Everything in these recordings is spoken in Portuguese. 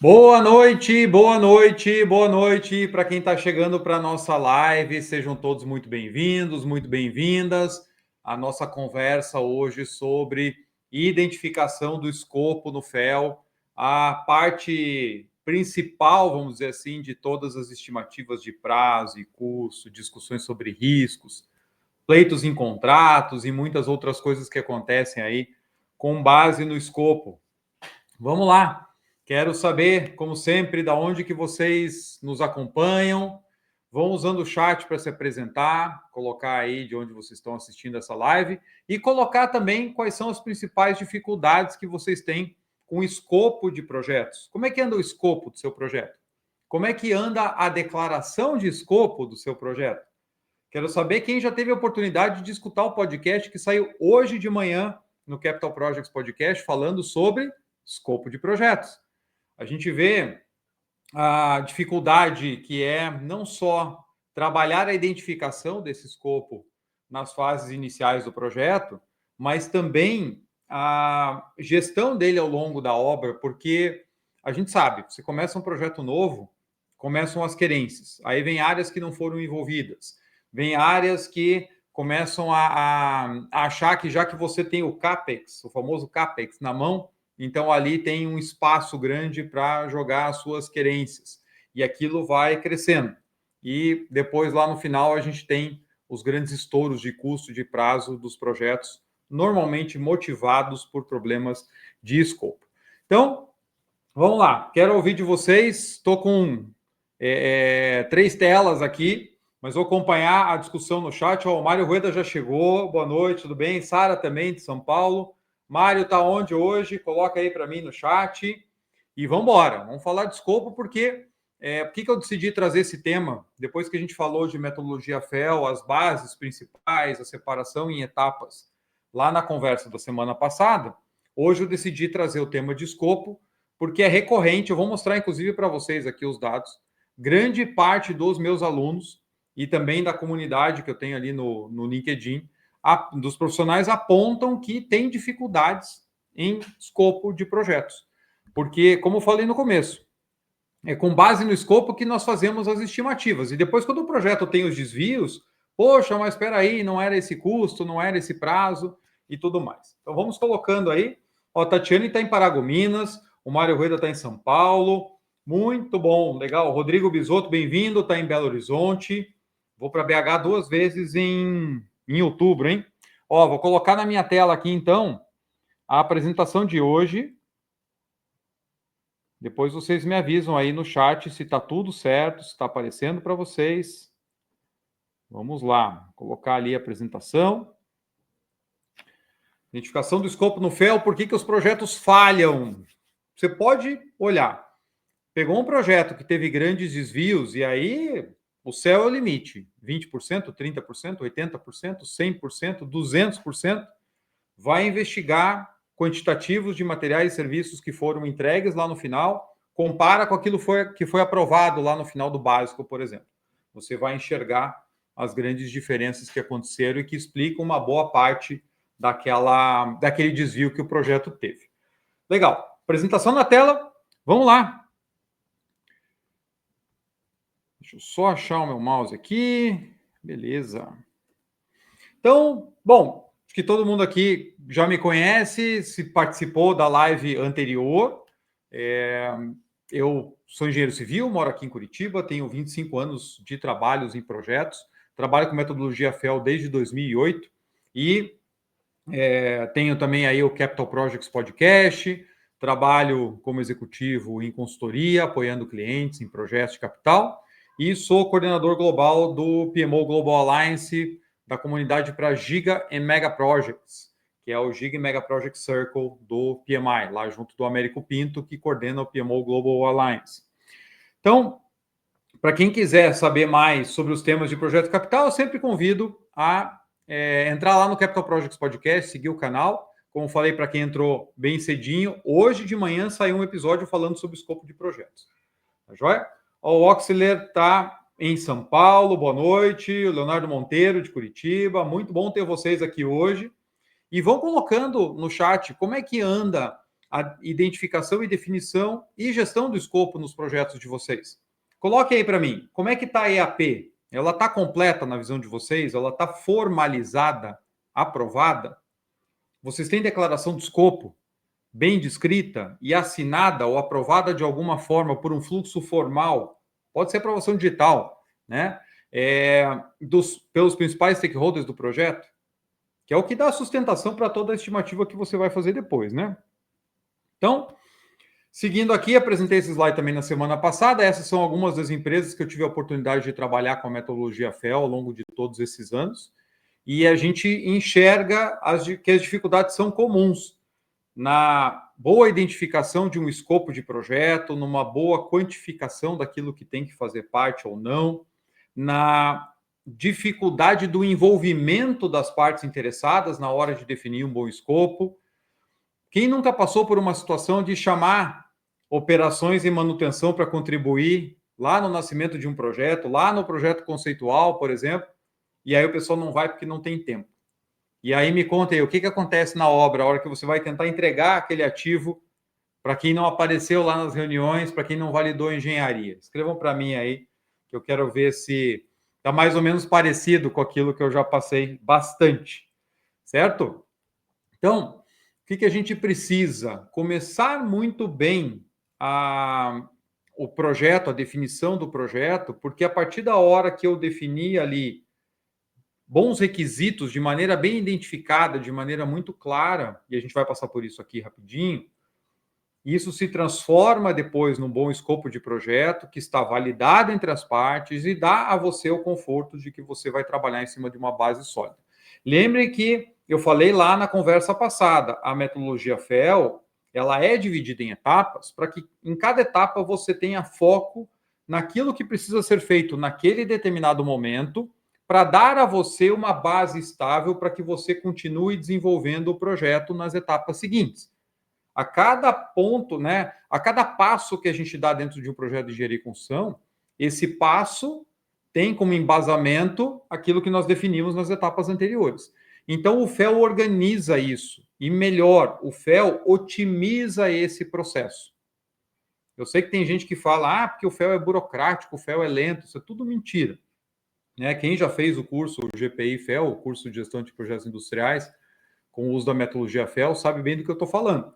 Boa noite, boa noite, boa noite para quem está chegando para a nossa live. Sejam todos muito bem-vindos, muito bem-vindas. A nossa conversa hoje sobre identificação do escopo no FEL, a parte principal, vamos dizer assim, de todas as estimativas de prazo e custo, discussões sobre riscos, pleitos em contratos e muitas outras coisas que acontecem aí com base no escopo. Vamos lá. Quero saber, como sempre, da onde que vocês nos acompanham. Vão usando o chat para se apresentar, colocar aí de onde vocês estão assistindo essa live e colocar também quais são as principais dificuldades que vocês têm com o escopo de projetos. Como é que anda o escopo do seu projeto? Como é que anda a declaração de escopo do seu projeto? Quero saber quem já teve a oportunidade de escutar o podcast que saiu hoje de manhã no Capital Projects Podcast, falando sobre escopo de projetos. A gente vê a dificuldade que é não só trabalhar a identificação desse escopo nas fases iniciais do projeto, mas também a gestão dele ao longo da obra, porque a gente sabe, você começa um projeto novo, começam as querências, aí vem áreas que não foram envolvidas, vem áreas que começam a achar que já que você tem o CAPEX, o famoso CAPEX na mão, então ali tem um espaço grande para jogar as suas querências. E aquilo vai crescendo. E depois, lá no final, a gente tem os grandes estouros de custo, de prazo dos projetos, normalmente motivados por problemas de escopo. Então, vamos lá. Quero ouvir de vocês. Estou com 3 telas aqui, mas vou acompanhar a discussão no chat. O Mário Rueda já chegou. Boa noite, tudo bem? Sara também, de São Paulo. Mário está onde hoje? Coloca aí para mim no chat. E vamos embora. Vamos falar de escopo, porque por que eu decidi trazer esse tema? Depois que a gente falou de metodologia FEL, as bases principais, a separação em etapas, lá na conversa da semana passada, hoje eu decidi trazer o tema de escopo, porque é recorrente. Eu vou mostrar, inclusive, para vocês aqui os dados. Grande parte dos meus alunos e também da comunidade que eu tenho ali no LinkedIn, dos profissionais, apontam que tem dificuldades em escopo de projetos. Porque, como eu falei no começo, é com base no escopo que nós fazemos as estimativas. E depois, quando o projeto tem os desvios, poxa, mas espera aí, não era esse custo, não era esse prazo e tudo mais. Então, vamos colocando aí. Ó, a Tatiane está em Paragominas, o Mário Rueda está em São Paulo. Muito bom, legal. Rodrigo Bisotto, bem-vindo, está em Belo Horizonte. Vou para BH 2 vezes em outubro, hein? Ó, vou colocar na minha tela aqui, então, a apresentação de hoje. Depois vocês me avisam aí no chat se está tudo certo, se está aparecendo para vocês. Vamos lá, vou colocar ali a apresentação. Identificação do escopo no FEL, por que os projetos falham? Você pode olhar. Pegou um projeto que teve grandes desvios e aí o céu é o limite. 20%, 30%, 80%, 100%, 200%. Vai investigar quantitativos de materiais e serviços que foram entregues lá no final, compara com aquilo que foi aprovado lá no final do básico, por exemplo. Você vai enxergar as grandes diferenças que aconteceram e que explicam uma boa parte daquele desvio que o projeto teve. Legal. Apresentação na tela. Vamos lá. Deixa eu só achar o meu mouse aqui. Beleza. Então, bom, acho que todo mundo aqui já me conhece, se participou da live anterior. Eu sou engenheiro civil, moro aqui em Curitiba, tenho 25 anos de trabalhos em projetos, trabalho com metodologia FEL desde 2008 e tenho também aí o Capital Projects Podcast, trabalho como executivo em consultoria, apoiando clientes em projetos de capital e sou coordenador global do PMO Global Alliance, da comunidade para Giga e Mega Projects, que é o Giga e Mega Project Circle do PMI, lá junto do Américo Pinto, que coordena o PMO Global Alliance. Então, para quem quiser saber mais sobre os temas de projeto capital, eu sempre convido a entrar lá no Capital Projects Podcast, seguir o canal. Como falei para quem entrou bem cedinho, hoje de manhã saiu um episódio falando sobre o escopo de projetos. Tá joia? O Oxler está em São Paulo, boa noite. O Leonardo Monteiro, de Curitiba. Muito bom ter vocês aqui hoje. E vão colocando no chat como é que anda a identificação e definição e gestão do escopo nos projetos de vocês. Coloque aí para mim, como é que está a EAP? Ela está completa na visão de vocês? Ela está formalizada, aprovada? Vocês têm declaração de escopo bem descrita e assinada ou aprovada de alguma forma por um fluxo formal? Pode ser aprovação digital, né? Pelos principais stakeholders do projeto, que é o que dá sustentação para toda a estimativa que você vai fazer depois, né? Então, seguindo aqui, apresentei esse slide também na semana passada. Essas são algumas das empresas que eu tive a oportunidade de trabalhar com a metodologia FEL ao longo de todos esses anos. E a gente enxerga que as dificuldades são comuns na boa identificação de um escopo de projeto, numa boa quantificação daquilo que tem que fazer parte ou não, na dificuldade do envolvimento das partes interessadas na hora de definir um bom escopo. Quem nunca passou por uma situação de chamar operações e manutenção para contribuir lá no nascimento de um projeto, lá no projeto conceitual, por exemplo, e aí o pessoal não vai porque não tem tempo? E aí me conta aí, o que acontece na obra, a hora que você vai tentar entregar aquele ativo para quem não apareceu lá nas reuniões, para quem não validou a engenharia? Escrevam para mim aí, que eu quero ver se está mais ou menos parecido com aquilo que eu já passei bastante, certo? Então, o que a gente precisa? Começar muito bem o projeto, a definição do projeto, porque a partir da hora que eu defini ali bons requisitos, de maneira bem identificada, de maneira muito clara, e a gente vai passar por isso aqui rapidinho, isso se transforma depois num bom escopo de projeto, que está validado entre as partes e dá a você o conforto de que você vai trabalhar em cima de uma base sólida. Lembre que eu falei lá na conversa passada, a metodologia FEL, ela é dividida em etapas, para que em cada etapa você tenha foco naquilo que precisa ser feito naquele determinado momento, para dar a você uma base estável para que você continue desenvolvendo o projeto nas etapas seguintes. A cada ponto, né, a cada passo que a gente dá dentro de um projeto de engenharia e construção, esse passo tem como embasamento aquilo que nós definimos nas etapas anteriores. Então, o FEL organiza isso. E melhor, o FEL otimiza esse processo. Eu sei que tem gente que fala, porque o FEL é burocrático, o FEL é lento, isso é tudo mentira. Né? Quem já fez o curso GPI FEL, o curso de gestão de projetos industriais, com o uso da metodologia FEL, sabe bem do que eu estou falando.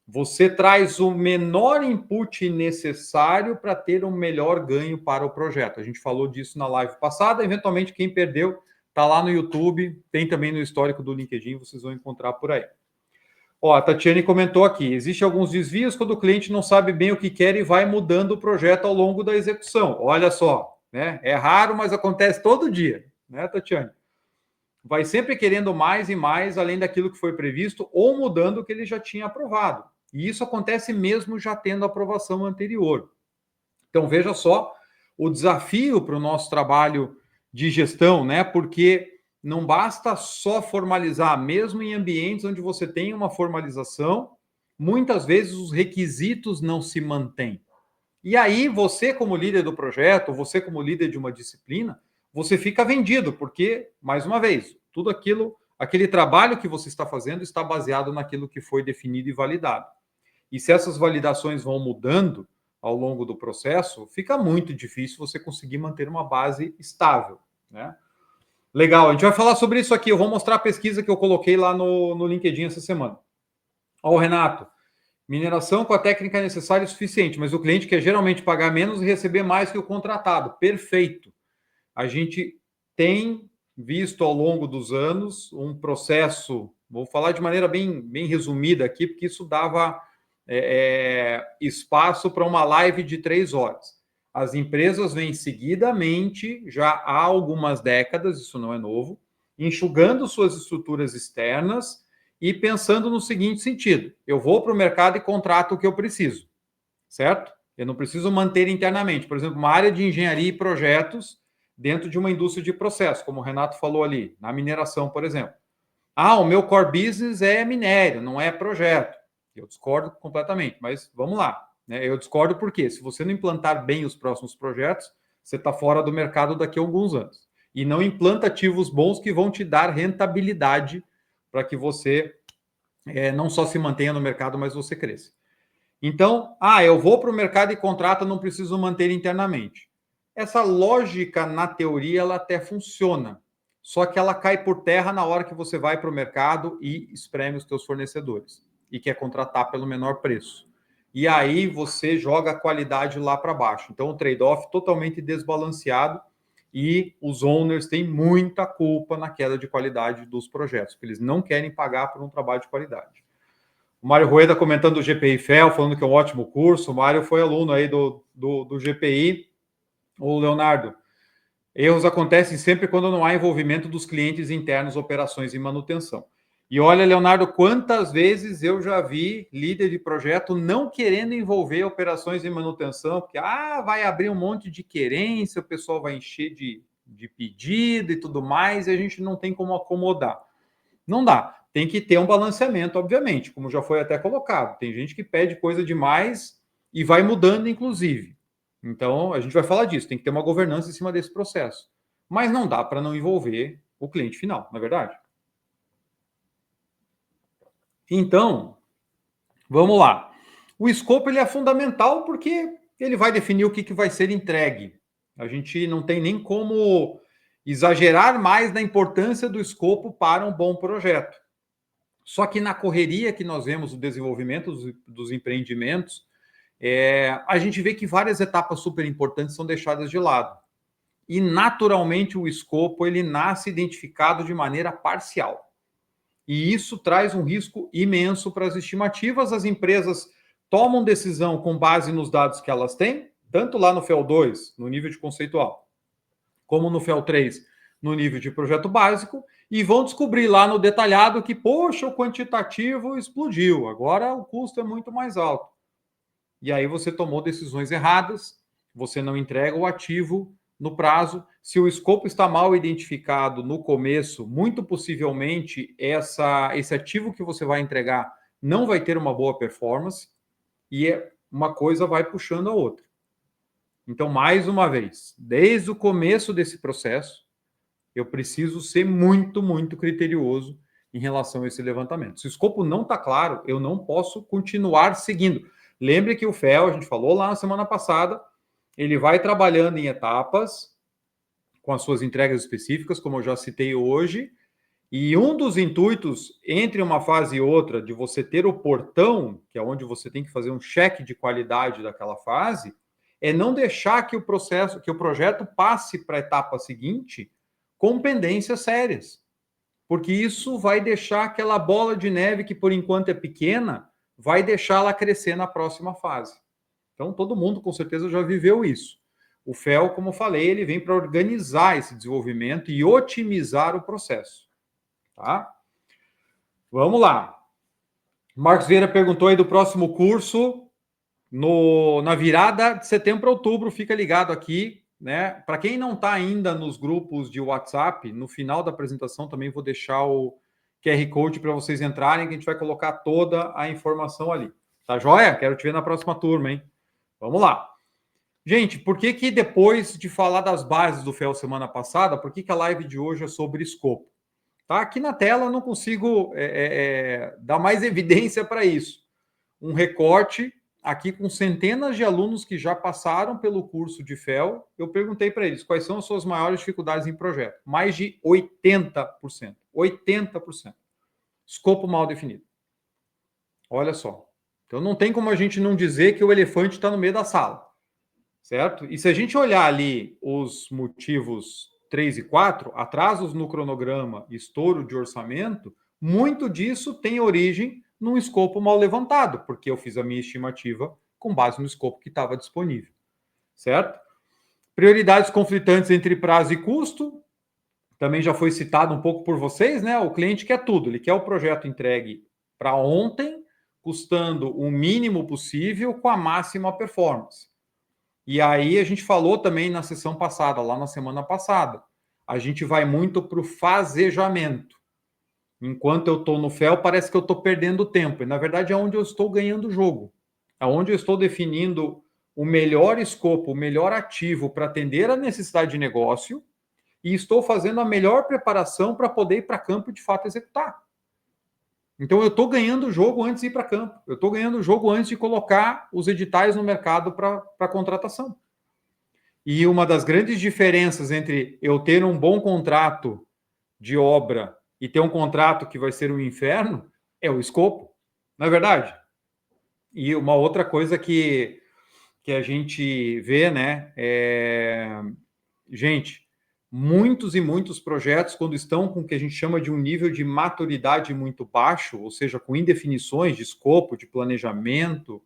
Você traz o menor input necessário para ter um melhor ganho para o projeto. A gente falou disso na live passada. Eventualmente, quem perdeu, está lá no YouTube, tem também no histórico do LinkedIn, vocês vão encontrar por aí. Ó, a Tatiane comentou aqui, existem alguns desvios quando o cliente não sabe bem o que quer e vai mudando o projeto ao longo da execução. Olha só, né? É raro, mas acontece todo dia, né, Tatiane? Vai sempre querendo mais e mais, além daquilo que foi previsto, ou mudando o que ele já tinha aprovado. E isso acontece mesmo já tendo aprovação anterior. Então, veja só o desafio para o nosso trabalho de gestão, né? Porque não basta só formalizar, mesmo em ambientes onde você tem uma formalização, muitas vezes os requisitos não se mantêm. E aí, você, como líder do projeto, você, como líder de uma disciplina, você fica vendido, porque, mais uma vez, tudo aquilo, aquele trabalho que você está fazendo está baseado naquilo que foi definido e validado. E se essas validações vão mudando ao longo do processo, fica muito difícil você conseguir manter uma base estável, né? Legal, a gente vai falar sobre isso aqui. Eu vou mostrar a pesquisa que eu coloquei lá no LinkedIn essa semana. Ó, o Renato, mineração com a técnica necessária é suficiente, mas o cliente quer geralmente pagar menos e receber mais que o contratado. Perfeito. A gente tem visto ao longo dos anos um processo, vou falar de maneira bem resumida aqui, porque isso dava espaço para uma live de 3 horas. As empresas vêm seguidamente, já há algumas décadas, isso não é novo, enxugando suas estruturas externas e pensando no seguinte sentido: eu vou para o mercado e contrato o que eu preciso, certo? Eu não preciso manter internamente. Por exemplo, uma área de engenharia e projetos dentro de uma indústria de processo, como o Renato falou ali, na mineração, por exemplo. O meu core business é minério, não é projeto. Eu discordo completamente, mas vamos lá. Né? Eu discordo porque, se você não implantar bem os próximos projetos, você está fora do mercado daqui a alguns anos. E não implanta ativos bons que vão te dar rentabilidade para que você não só se mantenha no mercado, mas você cresça. Então, eu vou para o mercado e contrato, não preciso manter internamente. Essa lógica, na teoria, ela até funciona, só que ela cai por terra na hora que você vai para o mercado e espreme os teus fornecedores e quer contratar pelo menor preço. E aí você joga a qualidade lá para baixo. Então, o trade-off totalmente desbalanceado e os owners têm muita culpa na queda de qualidade dos projetos, porque eles não querem pagar por um trabalho de qualidade. O Mário Rueda comentando do GPI FEL, falando que é um ótimo curso. O Mário foi aluno aí do GPI. O Leonardo, erros acontecem sempre quando não há envolvimento dos clientes internos, operações e manutenção. E olha, Leonardo, quantas vezes eu já vi líder de projeto não querendo envolver operações e manutenção, porque vai abrir um monte de querência, o pessoal vai encher de pedido e tudo mais, e a gente não tem como acomodar. Não dá. Tem que ter um balanceamento, obviamente, como já foi até colocado. Tem gente que pede coisa demais e vai mudando, inclusive. Então, a gente vai falar disso. Tem que ter uma governança em cima desse processo. Mas não dá para não envolver o cliente final, não é verdade? Então, vamos lá. O escopo ele é fundamental porque ele vai definir o que vai ser entregue. A gente não tem nem como exagerar mais na importância do escopo para um bom projeto. Só que na correria que nós vemos o desenvolvimento dos empreendimentos, a gente vê que várias etapas super importantes são deixadas de lado. E, naturalmente, o escopo ele nasce identificado de maneira parcial. E isso traz um risco imenso para as estimativas. As empresas tomam decisão com base nos dados que elas têm, tanto lá no FEL 2, no nível de conceitual, como no FEL 3, no nível de projeto básico, e vão descobrir lá no detalhado que, poxa, o quantitativo explodiu, agora o custo é muito mais alto. E aí você tomou decisões erradas, você não entrega o ativo no prazo. Se o escopo está mal identificado no começo, muito possivelmente esse ativo que você vai entregar não vai ter uma boa performance e uma coisa vai puxando a outra. Então, mais uma vez, desde o começo desse processo, eu preciso ser muito, muito criterioso em relação a esse levantamento. Se o escopo não está claro, eu não posso continuar seguindo. Lembre que o FEL, a gente falou lá na semana passada, ele vai trabalhando em etapas, com as suas entregas específicas, como eu já citei hoje, e um dos intuitos entre uma fase e outra de você ter o portão, que é onde você tem que fazer um cheque de qualidade daquela fase, é não deixar que o processo, que o projeto passe para a etapa seguinte com pendências sérias. Porque isso vai deixar aquela bola de neve que por enquanto é pequena, vai deixá-la crescer na próxima fase. Então todo mundo com certeza já viveu isso. O FEL, como eu falei, ele vem para organizar esse desenvolvimento e otimizar o processo. Tá? Vamos lá. Marcos Vieira perguntou aí do próximo curso na virada de setembro a outubro. Fica ligado aqui, né? Para quem não está ainda nos grupos de WhatsApp, no final da apresentação também vou deixar o QR Code para vocês entrarem, que a gente vai colocar toda a informação ali. Tá joia? Quero te ver na próxima turma, hein? Vamos lá. Gente, por que depois de falar das bases do FEL semana passada, por que a live de hoje é sobre escopo? Tá? Aqui na tela eu não consigo dar mais evidência para isso. Um recorte aqui com centenas de alunos que já passaram pelo curso de FEL. Eu perguntei para eles quais são as suas maiores dificuldades em projeto. Mais de 80%. 80%. Escopo mal definido. Olha só. Então não tem como a gente não dizer que o elefante está no meio da sala. Certo? E se a gente olhar ali os motivos 3 e 4, atrasos no cronograma, estouro de orçamento, muito disso tem origem num escopo mal levantado, porque eu fiz a minha estimativa com base no escopo que estava disponível. Certo? Prioridades conflitantes entre prazo e custo, também já foi citado um pouco por vocês, né? O cliente quer tudo, ele quer o projeto entregue para ontem, custando o mínimo possível com a máxima performance. E aí a gente falou também na sessão passada, lá na semana passada, a gente vai muito para o fasejamento. Enquanto eu estou no FEL, parece que eu estou perdendo tempo. E, na verdade, é onde eu estou ganhando o jogo. É onde eu estou definindo o melhor escopo, o melhor ativo para atender a necessidade de negócio e estou fazendo a melhor preparação para poder ir para campo e, de fato, executar. Então, eu estou ganhando o jogo antes de ir para campo. Eu estou ganhando o jogo antes de colocar os editais no mercado para contratação. E uma das grandes diferenças entre eu ter um bom contrato de obra e ter um contrato que vai ser um inferno é o escopo, não é verdade? E uma outra coisa que a gente vê, né, gente, muitos e muitos projetos, quando estão com o que a gente chama de um nível de maturidade muito baixo, ou seja, com indefinições de escopo, de planejamento,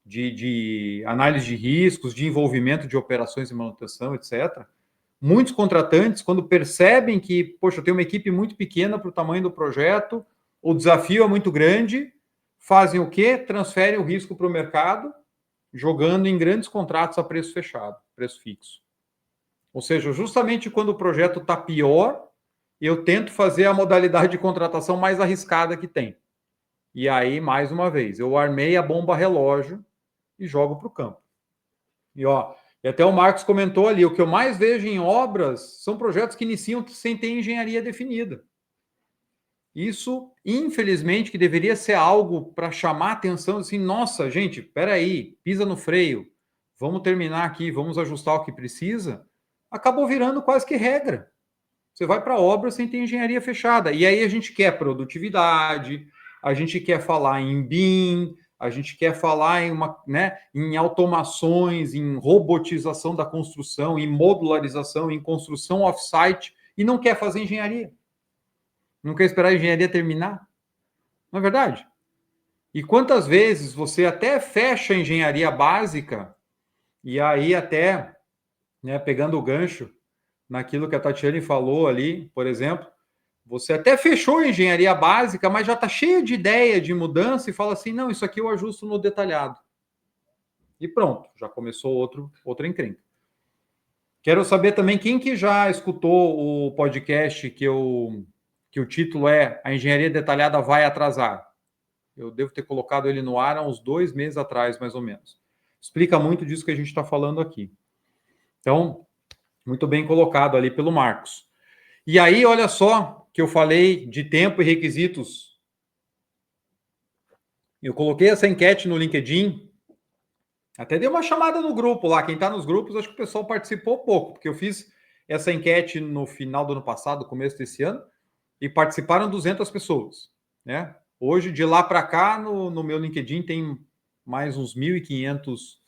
de análise de riscos, de envolvimento de operações de manutenção, etc. Muitos contratantes, quando percebem que, poxa, eu tenho uma equipe muito pequena para o tamanho do projeto, o desafio é muito grande, fazem o quê? Transferem o risco para o mercado, jogando em grandes contratos a preço fechado, preço fixo. Ou seja, justamente quando o projeto está pior, eu tento fazer a modalidade de contratação mais arriscada que tem. E aí, mais uma vez, eu armei a bomba relógio e jogo para o campo. E até o Marcos comentou ali, o que eu mais vejo em obras são projetos que iniciam sem ter engenharia definida. Isso, infelizmente, que deveria ser algo para chamar a atenção, assim, nossa, gente, peraí, pisa no freio, vamos terminar aqui, vamos ajustar o que precisa, acabou virando quase que regra. Você vai para a obra sem ter engenharia fechada. E aí a gente quer produtividade, a gente quer falar em BIM, a gente quer falar em automações, em robotização da construção, em modularização, em construção off-site, e não quer fazer engenharia. Não quer esperar a engenharia terminar. Não é verdade? E quantas vezes você até fecha a engenharia básica, e aí até, né, pegando o gancho naquilo que a Tatiane falou ali, por exemplo, você até fechou a engenharia básica, mas já está cheio de ideia de mudança e fala assim, não, isso aqui eu ajusto no detalhado. E pronto, já começou outra encrenca. Quero saber também quem que já escutou o podcast que o título é A Engenharia Detalhada Vai Atrasar. Eu devo ter colocado ele no ar há uns 2 meses atrás, mais ou menos. Explica muito disso que a gente está falando aqui. Então, muito bem colocado ali pelo Marcos. E aí, olha só que eu falei de tempo e requisitos. Eu coloquei essa enquete no LinkedIn, até dei uma chamada no grupo lá. Quem está nos grupos, acho que o pessoal participou pouco, porque eu fiz essa enquete no final do ano passado, começo desse ano, e participaram 200 pessoas, né? Hoje, de lá para cá, no meu LinkedIn tem mais uns 1.500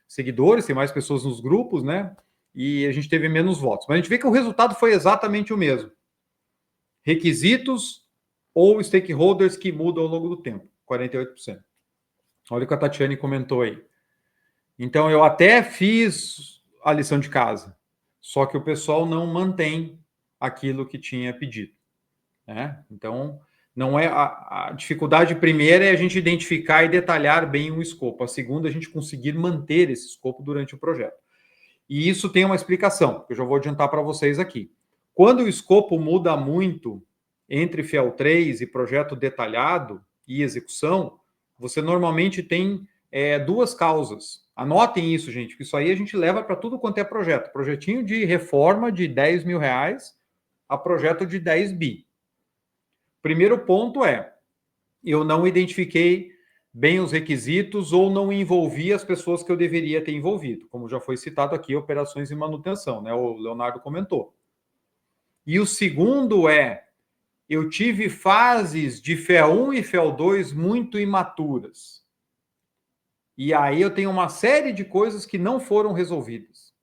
seguidores, tem mais pessoas nos grupos, né? E a gente teve menos votos. Mas a gente vê que o resultado foi exatamente o mesmo. Requisitos ou stakeholders que mudam ao longo do tempo, 48%. Olha o que a Tatiane comentou aí. Então, eu até fiz a lição de casa, só que o pessoal não mantém aquilo que tinha pedido, né? Então, não é a dificuldade primeira é a gente identificar e detalhar bem o escopo. A segunda, a gente conseguir manter esse escopo durante o projeto. E isso tem uma explicação, que eu já vou adiantar para vocês aqui. Quando o escopo muda muito entre FEL 3 e projeto detalhado e execução, você normalmente tem duas causas. Anotem isso, gente, porque isso aí a gente leva para tudo quanto é projeto. Projetinho de reforma de 10 mil reais a projeto de 10 bi. Primeiro ponto é, eu não identifiquei bem os requisitos ou não envolvi as pessoas que eu deveria ter envolvido, como já foi citado aqui, operações de manutenção, né? O Leonardo comentou. E o segundo é, eu tive fases de FEL 1 e FEL 2 muito imaturas. E aí eu tenho uma série de coisas que não foram resolvidas.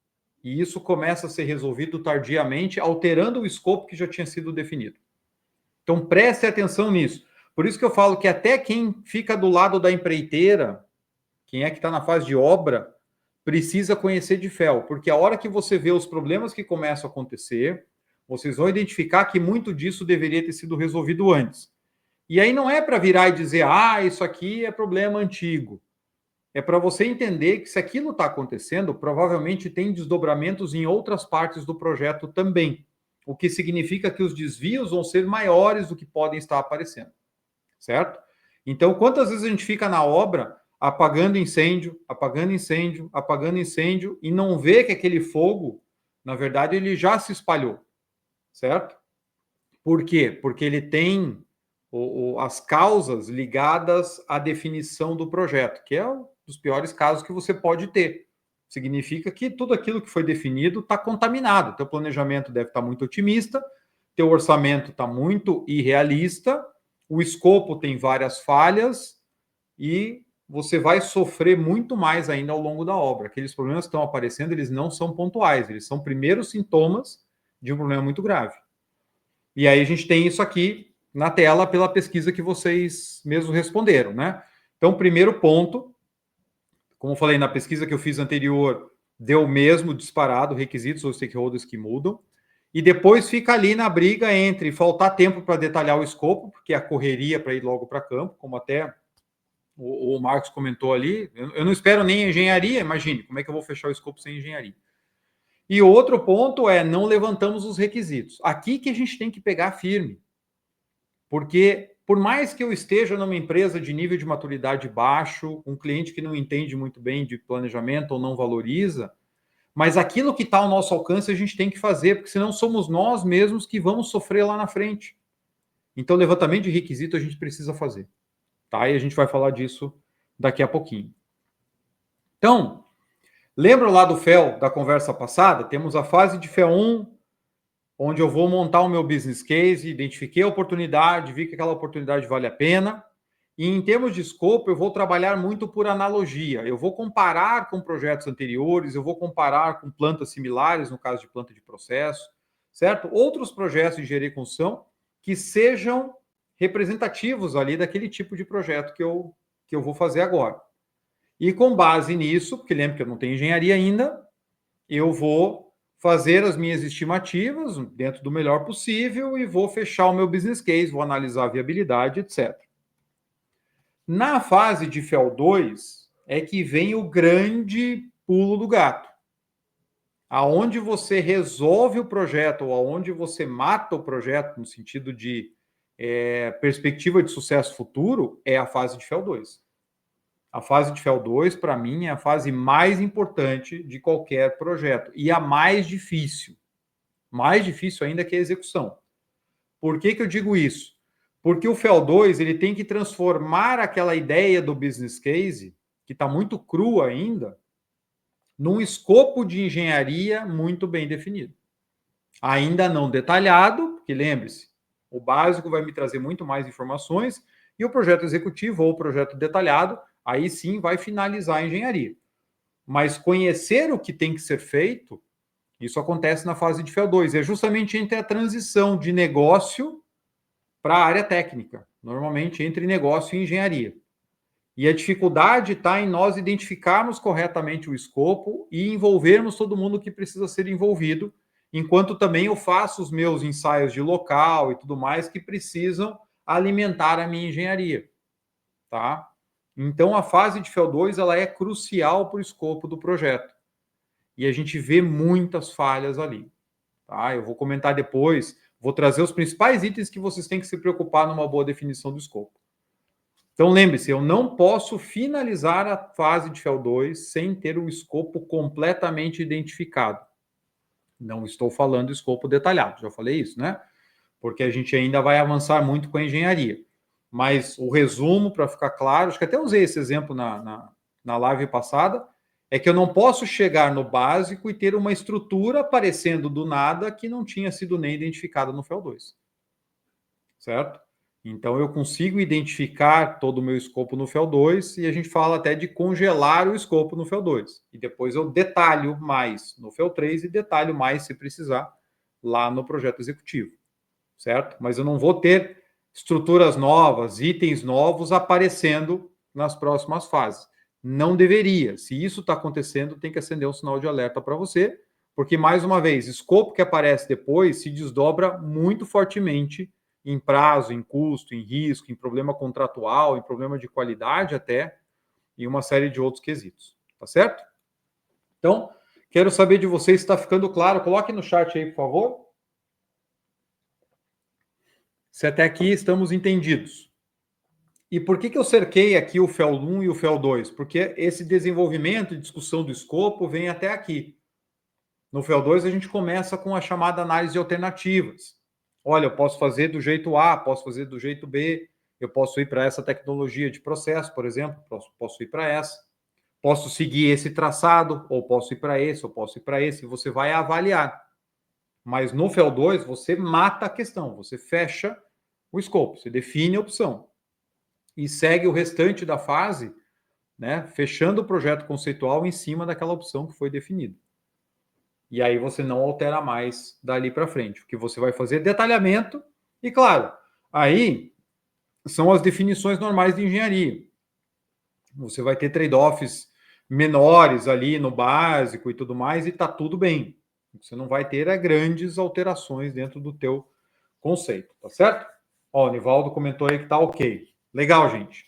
E isso começa a ser resolvido tardiamente, alterando o escopo que já tinha sido definido. Então preste atenção nisso. Por isso que eu falo que até quem fica do lado da empreiteira, quem é que está na fase de obra, precisa conhecer de FEL, porque a hora que você vê os problemas que começam a acontecer, vocês vão identificar que muito disso deveria ter sido resolvido antes. E aí não é para virar e dizer, isso aqui é problema antigo. É para você entender que se aquilo está acontecendo, provavelmente tem desdobramentos em outras partes do projeto também, o que significa que os desvios vão ser maiores do que podem estar aparecendo, certo? Então, quantas vezes a gente fica na obra apagando incêndio, apagando incêndio, apagando incêndio e não vê que aquele fogo, na verdade, ele já se espalhou, certo? Por quê? Porque ele tem as causas ligadas à definição do projeto, que é um dos piores casos que você pode ter. Significa que tudo aquilo que foi definido está contaminado. Teu planejamento deve estar muito otimista, teu orçamento está muito irrealista, o escopo tem várias falhas e você vai sofrer muito mais ainda ao longo da obra. Aqueles problemas que estão aparecendo, eles não são pontuais, eles são primeiros sintomas de um problema muito grave. E aí a gente tem isso aqui na tela pela pesquisa que vocês mesmos responderam, né? Então, primeiro ponto, como eu falei na pesquisa que eu fiz anterior, deu o mesmo disparado, requisitos ou stakeholders que mudam. E depois fica ali na briga entre faltar tempo para detalhar o escopo, porque é a correria para ir logo para campo, como até o Marcos comentou ali. Eu não espero nem engenharia, imagine, como é que eu vou fechar o escopo sem engenharia? E outro ponto é, não levantamos os requisitos. Aqui que a gente tem que pegar firme. Porque, por mais que eu esteja numa empresa de nível de maturidade baixo, um cliente que não entende muito bem de planejamento ou não valoriza, mas aquilo que está ao nosso alcance a gente tem que fazer, porque senão somos nós mesmos que vamos sofrer lá na frente. Então, levantamento de requisito a gente precisa fazer. Tá? E a gente vai falar disso daqui a pouquinho. Então, lembra lá do FEL da conversa passada? Temos a fase de FEL 1, onde eu vou montar o meu business case, identifiquei a oportunidade, vi que aquela oportunidade vale a pena. E em termos de escopo, eu vou trabalhar muito por analogia. Eu vou comparar com projetos anteriores, eu vou comparar com plantas similares, no caso de planta de processo, certo? Outros projetos de engenharia e construção que sejam representativos ali daquele tipo de projeto que eu vou fazer agora. E com base nisso, porque lembra que eu não tenho engenharia ainda, eu vou fazer as minhas estimativas dentro do melhor possível e vou fechar o meu business case, vou analisar a viabilidade, etc. Na fase de FEL 2 é que vem o grande pulo do gato. Aonde você resolve o projeto ou aonde você mata o projeto no sentido de perspectiva de sucesso futuro é a fase de FEL 2. A fase de FEL 2, para mim, é a fase mais importante de qualquer projeto e a mais difícil. Mais difícil ainda que a execução. Por que eu digo isso? Porque o FEL 2 ele tem que transformar aquela ideia do business case, que está muito crua ainda, num escopo de engenharia muito bem definido. Ainda não detalhado, porque lembre-se, o básico vai me trazer muito mais informações, e o projeto executivo ou o projeto detalhado, aí sim vai finalizar a engenharia. Mas conhecer o que tem que ser feito, isso acontece na fase de FEL 2. É justamente entre a transição de negócio para a área técnica, normalmente entre negócio e engenharia. E a dificuldade está em nós identificarmos corretamente o escopo e envolvermos todo mundo que precisa ser envolvido, enquanto também eu faço os meus ensaios de local e tudo mais que precisam alimentar a minha engenharia. Tá? Então, a fase de FEL 2 ela é crucial para o escopo do projeto. E a gente vê muitas falhas ali. Tá? Eu vou comentar depois, vou trazer os principais itens que vocês têm que se preocupar numa boa definição do escopo. Então, lembre-se, eu não posso finalizar a fase de FEL 2 sem ter o escopo completamente identificado. Não estou falando do escopo detalhado, já falei isso, né? Porque a gente ainda vai avançar muito com a engenharia. Mas o resumo, para ficar claro, acho que até usei esse exemplo na live passada, é que eu não posso chegar no básico e ter uma estrutura aparecendo do nada que não tinha sido nem identificada no FEL 2. Certo? Então, eu consigo identificar todo o meu escopo no FEL 2 e a gente fala até de congelar o escopo no FEL 2. E depois eu detalho mais no FEL 3 e detalho mais, se precisar, lá no projeto executivo. Certo? Mas eu não vou ter estruturas novas, itens novos aparecendo nas próximas fases. Não deveria. Se isso está acontecendo, tem que acender um sinal de alerta para você, porque, mais uma vez, escopo que aparece depois se desdobra muito fortemente em prazo, em custo, em risco, em problema contratual, em problema de qualidade até, e uma série de outros quesitos. Tá certo? Então, quero saber de vocês se está ficando claro. Coloque no chat aí, por favor. Se até aqui estamos entendidos. E por que eu cerquei aqui o FEL 1 e o FEL 2? Porque esse desenvolvimento e discussão do escopo vem até aqui. No FEL 2, a gente começa com a chamada análise de alternativas. olha, eu posso fazer do jeito A, posso fazer do jeito B, eu posso ir para essa tecnologia de processo, por exemplo, posso ir para essa, posso seguir esse traçado, ou posso ir para esse, ou posso ir para esse, você vai avaliar. Mas no FEL2, você mata a questão, você fecha o escopo, você define a opção e segue o restante da fase, né, fechando o projeto conceitual em cima daquela opção que foi definida. E aí você não altera mais dali para frente. O que você vai fazer é detalhamento e, claro, aí são as definições normais de engenharia. Você vai ter trade-offs menores ali no básico e tudo mais, e está tudo bem. Você não vai ter grandes alterações dentro do teu conceito, tá certo? Ó, o Nivaldo comentou aí que tá ok. Legal, gente.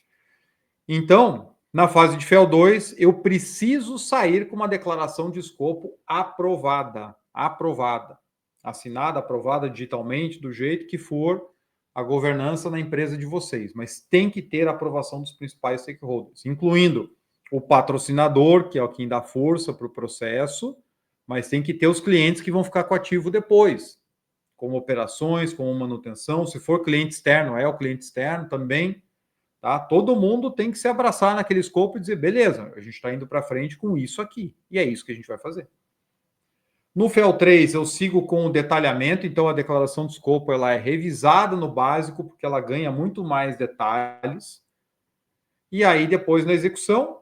Então, na fase de FEL2, eu preciso sair com uma declaração de escopo aprovada. Aprovada. Assinada, aprovada digitalmente, do jeito que for a governança na empresa de vocês. Mas tem que ter a aprovação dos principais stakeholders, incluindo o patrocinador, que é quem dá força para o processo, mas tem que ter os clientes que vão ficar com ativo depois, como operações, como manutenção. Se for cliente externo, é o cliente externo também. Tá? Todo mundo tem que se abraçar naquele escopo e dizer, beleza, a gente está indo para frente com isso aqui. E é isso que a gente vai fazer. No FEL3, eu sigo com o detalhamento, então a declaração de escopo ela é revisada no básico, porque ela ganha muito mais detalhes. E aí, depois, na execução,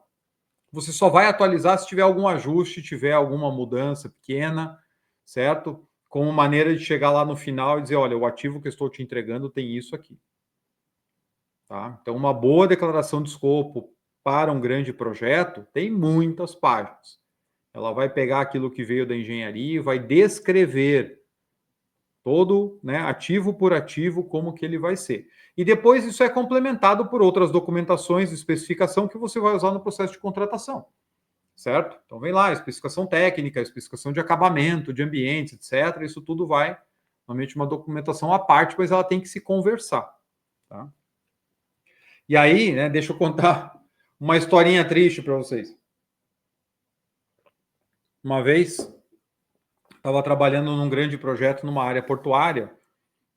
você só vai atualizar se tiver algum ajuste, tiver alguma mudança pequena, certo? Como maneira de chegar lá no final e dizer, olha, o ativo que eu estou te entregando tem isso aqui. Tá? Então, uma boa declaração de escopo para um grande projeto tem muitas páginas. Ela vai pegar aquilo que veio da engenharia e vai descrever todo, né, ativo por ativo, como que ele vai ser. E depois isso é complementado por outras documentações de especificação que você vai usar no processo de contratação, certo? Então vem lá, especificação técnica, especificação de acabamento, de ambientes, etc. Isso tudo vai, normalmente, uma documentação à parte, mas ela tem que se conversar, tá? E aí, né, deixa eu contar uma historinha triste para vocês. Uma vez, estava trabalhando num grande projeto numa área portuária,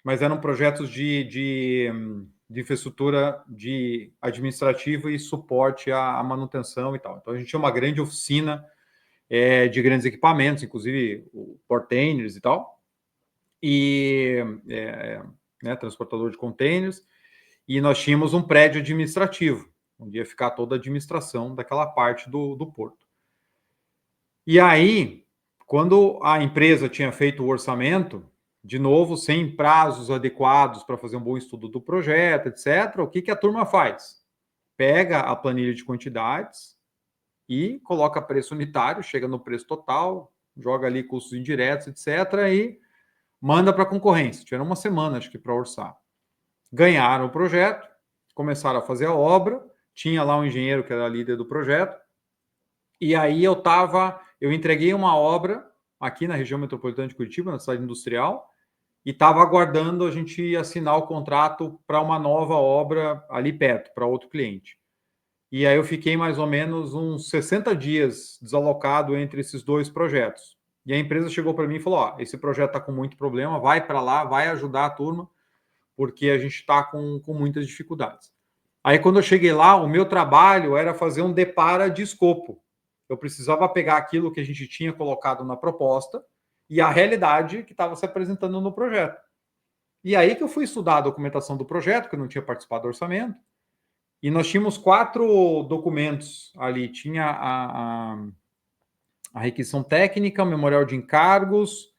mas eram projetos de infraestrutura de administrativa e suporte à manutenção e tal. Então, a gente tinha uma grande oficina de grandes equipamentos, inclusive o portainers e tal, e né, transportador de containers, e nós tínhamos um prédio administrativo, onde ia ficar toda a administração daquela parte do porto. E aí, quando a empresa tinha feito o orçamento, de novo, sem prazos adequados para fazer um bom estudo do projeto, etc., o que, que a turma faz? Pega a planilha de quantidades e coloca preço unitário, chega no preço total, joga ali custos indiretos, etc., e manda para a concorrência. Tiveram uma semana, acho que, para orçar. Ganharam o projeto, começaram a fazer a obra, tinha lá um engenheiro que era líder do projeto, e aí eu entreguei uma obra aqui na região metropolitana de Curitiba, na cidade industrial, e estava aguardando a gente assinar o contrato para uma nova obra ali perto, para outro cliente. E aí eu fiquei mais ou menos uns 60 dias desalocado entre esses dois projetos. E a empresa chegou para mim e falou, ó, esse projeto está com muito problema, vai para lá, vai ajudar a turma, porque a gente está com muitas dificuldades. Aí, quando eu cheguei lá, o meu trabalho era fazer um depara de escopo. Eu precisava pegar aquilo que a gente tinha colocado na proposta e a realidade que estava se apresentando no projeto. E aí que eu fui estudar a documentação do projeto, que eu não tinha participado do orçamento, e nós tínhamos 4 documentos ali. Tinha a requisição técnica, o memorial de encargos,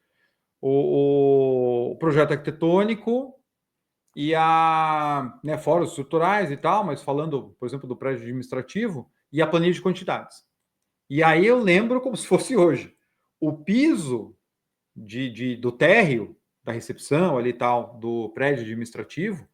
o projeto arquitetônico, e fóruns estruturais e tal, mas falando, por exemplo, do prédio administrativo, e a planilha de quantidades. E aí eu lembro como se fosse hoje. O piso do térreo, da recepção ali e tal, do prédio administrativo,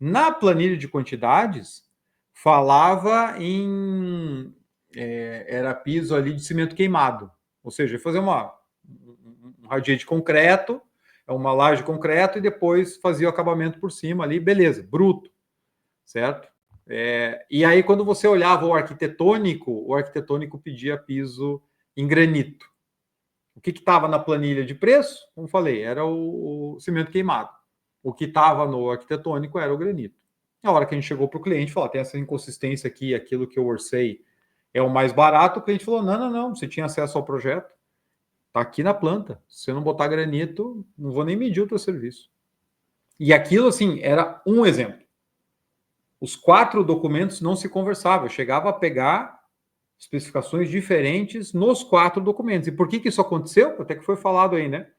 na planilha de quantidades, falava em... era piso ali de cimento queimado. Ou seja, fazer um radier de concreto, uma laje de concreto, e depois fazia o acabamento por cima ali, beleza, bruto, certo? E aí, quando você olhava o arquitetônico pedia piso em granito. O que estava na planilha de preço? Como falei, era o cimento queimado. O que estava no arquitetônico era o granito. Na hora que a gente chegou para o cliente, falou, tem essa inconsistência aqui, aquilo que eu orcei é o mais barato, o cliente falou, não, você tinha acesso ao projeto, está aqui na planta, se você não botar granito, não vou nem medir o teu serviço. E aquilo, assim, era um exemplo. Os 4 documentos não se conversavam, eu chegava a pegar especificações diferentes nos 4 documentos. E por que isso aconteceu? Até que foi falado aí, né?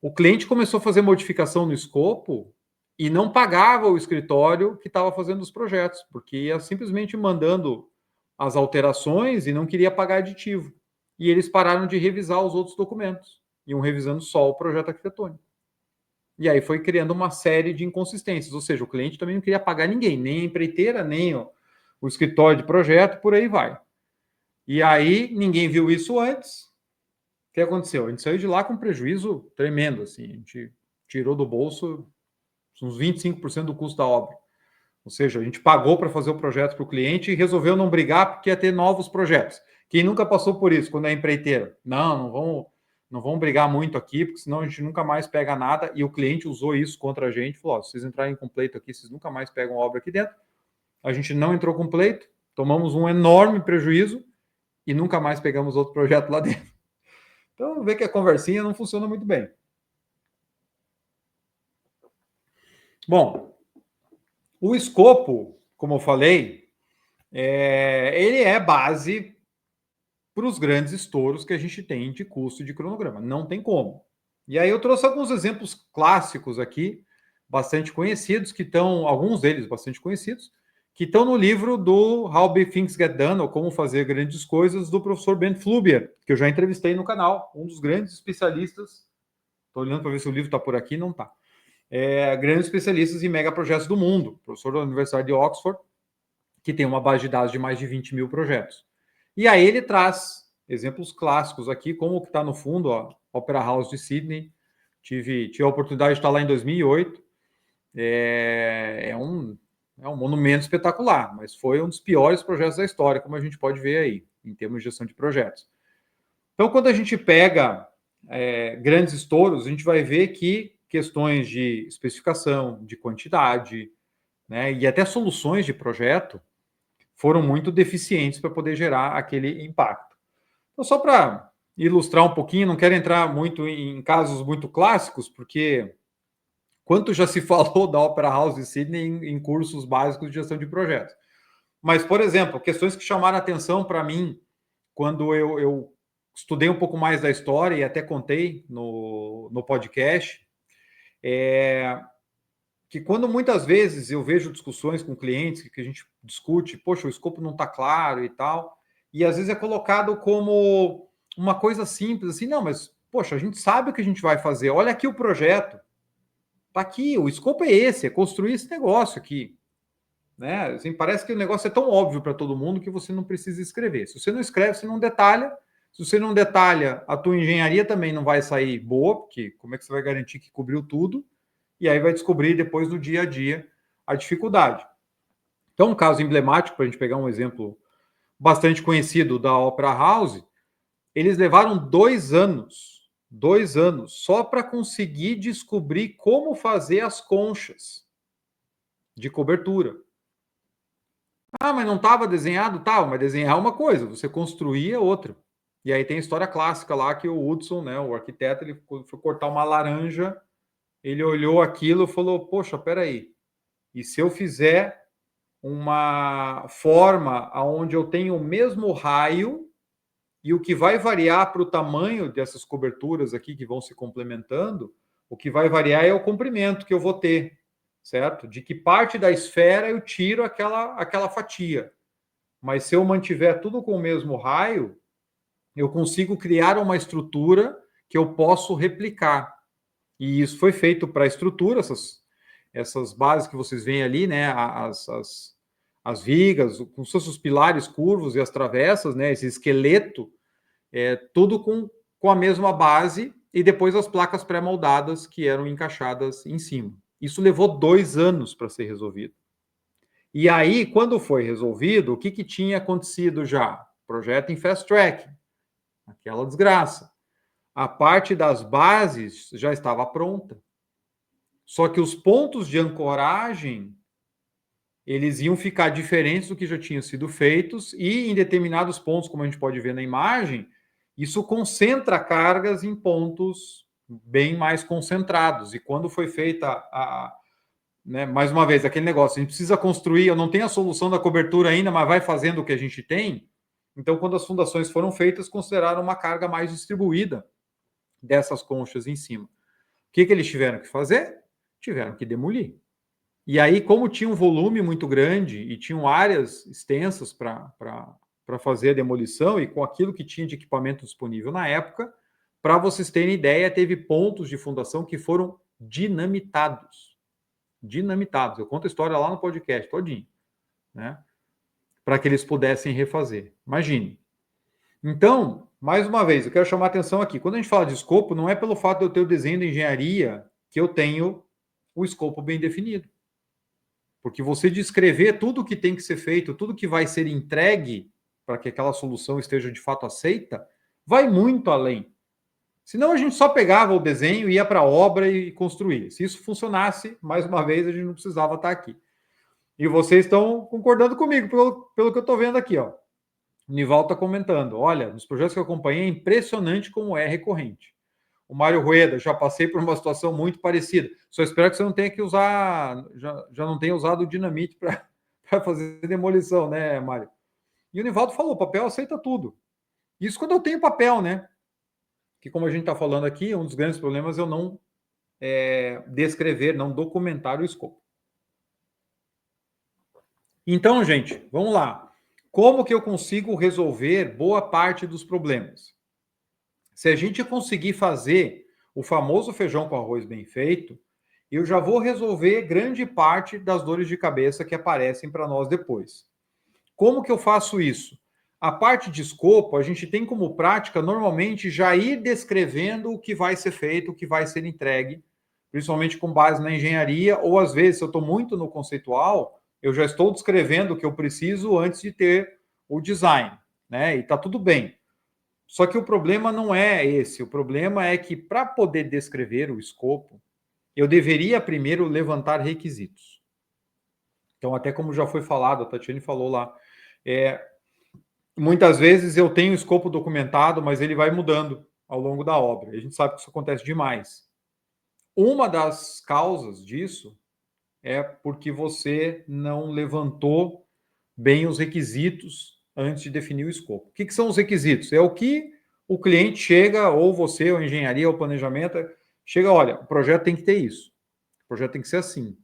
O cliente começou a fazer modificação no escopo e não pagava o escritório que estava fazendo os projetos, porque ia simplesmente mandando as alterações e não queria pagar aditivo. E eles pararam de revisar os outros documentos, iam revisando só o projeto arquitetônico. E aí foi criando uma série de inconsistências, ou seja, o cliente também não queria pagar ninguém, nem a empreiteira, nem o escritório de projeto, por aí vai. E aí ninguém viu isso antes. O que aconteceu? A gente saiu de lá com um prejuízo tremendo, assim, a gente tirou do bolso uns 25% do custo da obra. Ou seja, a gente pagou para fazer o projeto para o cliente e resolveu não brigar porque ia ter novos projetos. Quem nunca passou por isso quando é empreiteira? Não vão brigar muito aqui, porque senão a gente nunca mais pega nada. E o cliente usou isso contra a gente, falou, se vocês entrarem com pleito aqui, vocês nunca mais pegam obra aqui dentro. A gente não entrou com pleito, tomamos um enorme prejuízo e nunca mais pegamos outro projeto lá dentro. Então, vê que a conversinha não funciona muito bem. Bom, o escopo, como eu falei, ele é base para os grandes estouros que a gente tem de custo de cronograma. Não tem como. E aí eu trouxe alguns exemplos clássicos aqui, bastante conhecidos, que estão, alguns deles bastante conhecidos, que estão no livro do How Big Things Get Done, ou Como Fazer Grandes Coisas, do professor Ben Flubier, que eu já entrevistei no canal, um dos grandes especialistas. Estou olhando para ver se o livro está por aqui, não está. Grandes especialistas em megaprojetos do mundo, professor da Universidade de Oxford, que tem uma base de dados de mais de 20 mil projetos. E aí ele traz exemplos clássicos aqui, como o que está no fundo, a Opera House de Sydney. Tive a oportunidade de estar lá em 2008. É um monumento espetacular, mas foi um dos piores projetos da história, como a gente pode ver aí, em termos de gestão de projetos. Então, quando a gente pega grandes estouros, a gente vai ver que questões de especificação, de quantidade, né, e até soluções de projeto foram muito deficientes para poder gerar aquele impacto. Então, só para ilustrar um pouquinho, não quero entrar muito em casos muito clássicos, porque quanto já se falou da Opera House de Sydney em cursos básicos de gestão de projetos. Mas, por exemplo, questões que chamaram atenção para mim quando eu estudei um pouco mais da história e até contei no podcast, que quando muitas vezes eu vejo discussões com clientes que a gente discute, poxa, o escopo não está claro e tal, e às vezes é colocado como uma coisa simples, assim, não, mas, poxa, a gente sabe o que a gente vai fazer, olha aqui o projeto, tá aqui, o escopo é esse, é construir esse negócio aqui, né? Assim, parece que o negócio é tão óbvio para todo mundo que você não precisa escrever. Se você não escreve, você não detalha. Se você não detalha, a tua engenharia também não vai sair boa, porque como é que você vai garantir que cobriu tudo? E aí vai descobrir depois no dia a dia a dificuldade. Então, um caso emblemático, para a gente pegar um exemplo bastante conhecido da Opera House, eles levaram 2 anos só para conseguir descobrir como fazer as conchas de cobertura. Ah, mas não estava desenhado? Estava, mas desenhar é uma coisa, você construir é outra. E aí tem a história clássica lá que o Hudson, né, o arquiteto, ele foi cortar uma laranja, ele olhou aquilo e falou, poxa, peraí, e se eu fizer uma forma onde eu tenho o mesmo raio e o que vai variar para o tamanho dessas coberturas aqui que vão se complementando, o que vai variar é o comprimento que eu vou ter, certo? De que parte da esfera eu tiro aquela fatia. Mas se eu mantiver tudo com o mesmo raio, eu consigo criar uma estrutura que eu posso replicar. E isso foi feito para a estrutura, essas bases que vocês veem ali, né? As vigas, com seus pilares curvos e as travessas, né? Esse esqueleto, tudo com a mesma base e depois as placas pré-moldadas que eram encaixadas em cima. Isso levou 2 anos para ser resolvido. E aí, quando foi resolvido, o que tinha acontecido já? Projeto em fast track, aquela desgraça. A parte das bases já estava pronta. Só que os pontos de ancoragem, eles iam ficar diferentes do que já tinham sido feitos, e em determinados pontos, como a gente pode ver na imagem, isso concentra cargas em pontos bem mais concentrados. E quando foi feita né, mais uma vez, aquele negócio, a gente precisa construir, eu não tenho a solução da cobertura ainda, mas vai fazendo o que a gente tem. Então, quando as fundações foram feitas, consideraram uma carga mais distribuída dessas conchas em cima. O que eles tiveram que fazer? Tiveram que demolir. E aí, como tinha um volume muito grande e tinham áreas extensas para fazer a demolição, e com aquilo que tinha de equipamento disponível na época, para vocês terem ideia, teve pontos de fundação que foram dinamitados. Dinamitados. Eu conto a história lá no podcast todinho, né? Para que eles pudessem refazer. Imagine. Então, mais uma vez, eu quero chamar a atenção aqui. Quando a gente fala de escopo, não é pelo fato de eu ter o desenho de engenharia que eu tenho o escopo bem definido. Porque você descrever tudo o que tem que ser feito, tudo que vai ser entregue para que aquela solução esteja de fato aceita, vai muito além. Senão a gente só pegava o desenho, ia para a obra e construía. Se isso funcionasse, mais uma vez, a gente não precisava estar aqui. E vocês estão concordando comigo, pelo que eu estou vendo aqui. Ó. O Nival está comentando. Olha, nos projetos que eu acompanhei, é impressionante como é recorrente. O Mário Rueda, já passei por uma situação muito parecida. Só espero que você não tenha que usar, já não tenha usado o dinamite para fazer demolição, né, Mário? E o Nivaldo falou, papel aceita tudo. Isso quando eu tenho papel, né? Que como a gente está falando aqui, um dos grandes problemas é eu não descrever, não documentar o escopo. Então, gente, vamos lá. Como que eu consigo resolver boa parte dos problemas? Se a gente conseguir fazer o famoso feijão com arroz bem feito, eu já vou resolver grande parte das dores de cabeça que aparecem para nós depois. Como que eu faço isso? A parte de escopo, a gente tem como prática, normalmente, já ir descrevendo o que vai ser feito, o que vai ser entregue, principalmente com base na engenharia, ou às vezes, se eu estou muito no conceitual, eu já estou descrevendo o que eu preciso antes de ter o design, né? E está tudo bem. Só que o problema não é esse. O problema é que, para poder descrever o escopo, eu deveria primeiro levantar requisitos. Então, até como já foi falado, a Tatiane falou lá, muitas vezes eu tenho o escopo documentado, mas ele vai mudando ao longo da obra. A gente sabe que isso acontece demais. Uma das causas disso é porque você não levantou bem os requisitos antes de definir o escopo. O que são os requisitos? É o que o cliente chega, ou você, ou a engenharia, ou planejamento, chega, olha, o projeto tem que ter isso. O projeto tem que ser assim,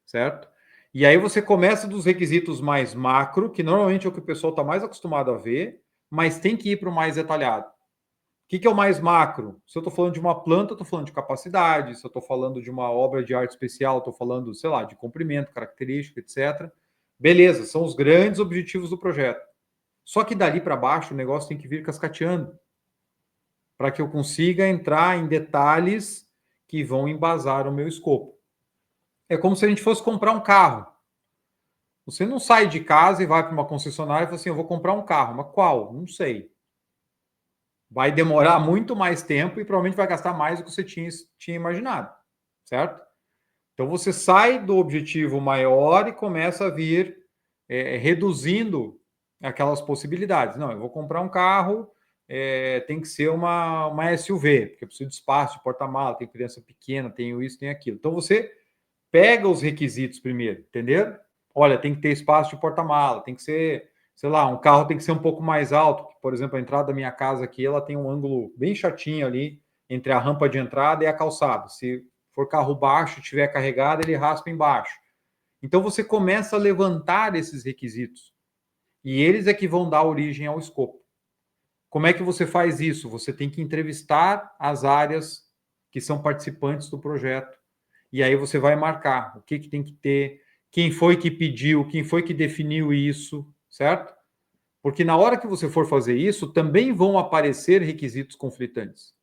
certo? E aí você começa dos requisitos mais macro, que normalmente é o que o pessoal está mais acostumado a ver, mas tem que ir para o mais detalhado. O que é o mais macro? Se eu estou falando de uma planta, eu estou falando de capacidade. Se eu estou falando de uma obra de arte especial, estou falando, sei lá, de comprimento, característica, etc. Beleza, são os grandes objetivos do projeto. Só que dali para baixo o negócio tem que vir cascateando para que eu consiga entrar em detalhes que vão embasar o meu escopo. É como se a gente fosse comprar um carro. Você não sai de casa e vai para uma concessionária e fala assim, eu vou comprar um carro. Mas qual? Não sei. Vai demorar muito mais tempo e provavelmente vai gastar mais do que você tinha imaginado, certo? Então você sai do objetivo maior e começa a vir reduzindo aquelas possibilidades. Não, eu vou comprar um carro, tem que ser uma SUV, porque eu preciso de espaço, de porta-mala, tem criança pequena, tenho isso, tem aquilo. Então você pega os requisitos primeiro, entendeu? Olha, tem que ter espaço de porta-mala, tem que ser, sei lá, um carro tem que ser um pouco mais alto. Por exemplo, a entrada da minha casa aqui, ela tem um ângulo bem chatinho ali entre a rampa de entrada e a calçada. Se for carro baixo, tiver carregado, ele raspa embaixo. Então você começa a levantar esses requisitos. E eles é que vão dar origem ao escopo. Como é que você faz isso? Você tem que entrevistar as áreas que são participantes do projeto. E aí você vai marcar o que tem que ter, quem foi que pediu, quem foi que definiu isso, certo? Porque na hora que você for fazer isso, também vão aparecer requisitos conflitantes.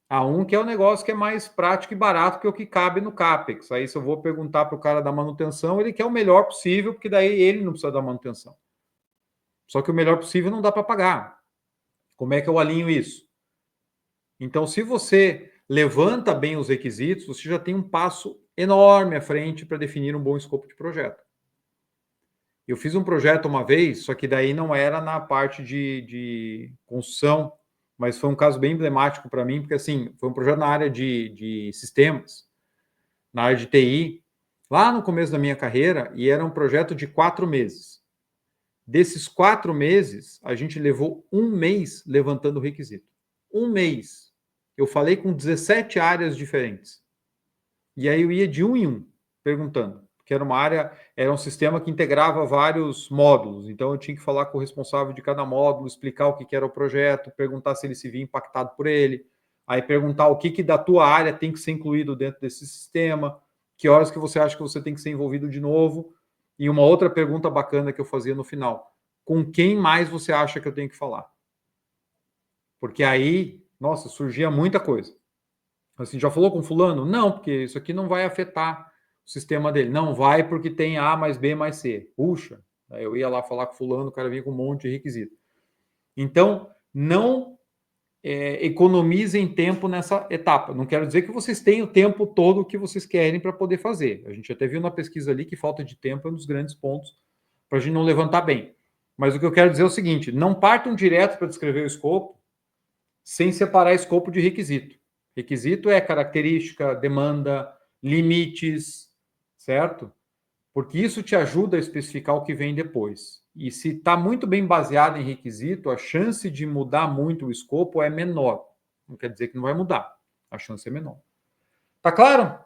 Há um que é o negócio que é mais prático e barato que é o que cabe no CAPEX. Aí se eu vou perguntar para o cara da manutenção, ele quer o melhor possível, porque daí ele não precisa da manutenção. Só que o melhor possível não dá para pagar. Como é que eu alinho isso? Então, se você levanta bem os requisitos, você já tem um passo enorme à frente para definir um bom escopo de projeto. Eu fiz um projeto uma vez, só que daí não era na parte de construção, mas foi um caso bem emblemático para mim, porque assim, foi um projeto na área de sistemas, na área de TI, lá no começo da minha carreira, e era um projeto de 4 meses. Desses 4 meses, a gente levou 1 mês levantando o requisito. 1 mês. Eu falei com 17 áreas diferentes. E aí eu ia de um em um, perguntando. Porque era uma área, era um sistema que integrava vários módulos. Então eu tinha que falar com o responsável de cada módulo, explicar o que era o projeto, perguntar se ele se via impactado por ele. Aí perguntar o que da tua área tem que ser incluído dentro desse sistema, que horas que você acha que você tem que ser envolvido de novo. E uma outra pergunta bacana que eu fazia no final: com quem mais você acha que eu tenho que falar? Porque aí, nossa, surgia muita coisa. Assim, já falou com fulano? Não, porque isso aqui não vai afetar o sistema dele. Não vai porque tem A mais B mais C. Puxa, aí eu ia lá falar com fulano, o cara vinha com um monte de requisito. Então, não economizem tempo nessa etapa. Não quero dizer que vocês tenham o tempo todo que vocês querem para poder fazer. A gente até viu na pesquisa ali que falta de tempo é um dos grandes pontos para a gente não levantar bem. Mas o que eu quero dizer é o seguinte: não partam direto para descrever o escopo sem separar escopo de requisito. Requisito é característica, demanda, limites, certo? Porque isso te ajuda a especificar o que vem depois. E se está muito bem baseado em requisito, a chance de mudar muito o escopo é menor. Não quer dizer que não vai mudar. A chance é menor. Tá claro?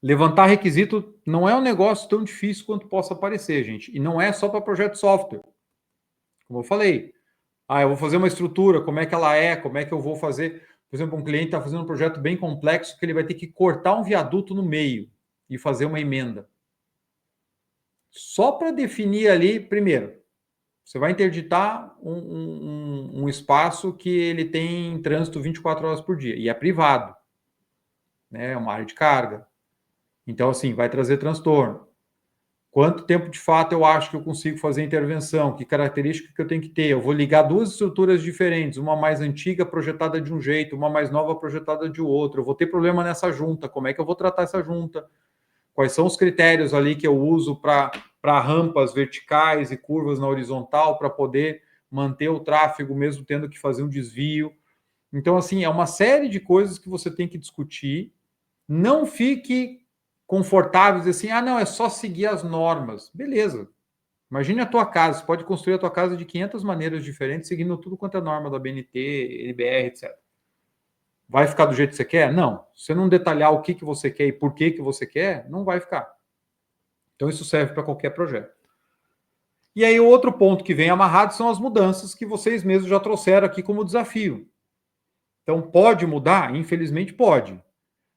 Levantar requisito não é um negócio tão difícil quanto possa parecer, gente. E não é só para projeto de software. Como eu falei, eu vou fazer uma estrutura, como é que ela é, como é que eu vou fazer. Por exemplo, um cliente está fazendo um projeto bem complexo que ele vai ter que cortar um viaduto no meio e fazer uma emenda. Só para definir ali, primeiro, você vai interditar um espaço que ele tem trânsito 24 horas por dia, e é privado, né? É uma área de carga. Então, assim, vai trazer transtorno. Quanto tempo de fato eu acho que eu consigo fazer intervenção? Que característica que eu tenho que ter? Eu vou ligar duas estruturas diferentes, uma mais antiga projetada de um jeito, uma mais nova projetada de outro. Eu vou ter problema nessa junta. Como é que eu vou tratar essa junta? Quais são os critérios ali que eu uso para rampas verticais e curvas na horizontal para poder manter o tráfego mesmo tendo que fazer um desvio? Então, assim, é uma série de coisas que você tem que discutir. Não fique confortável e dizer assim, não, é só seguir as normas. Beleza. Imagine a tua casa, você pode construir a tua casa de 500 maneiras diferentes, seguindo tudo quanto é norma da BNT, NBR, etc. Vai ficar do jeito que você quer? Não. Se você não detalhar o que você quer e por que você quer, não vai ficar. Então isso serve para qualquer projeto. E aí o outro ponto que vem amarrado são as mudanças que vocês mesmos já trouxeram aqui como desafio. Então pode mudar? Infelizmente pode.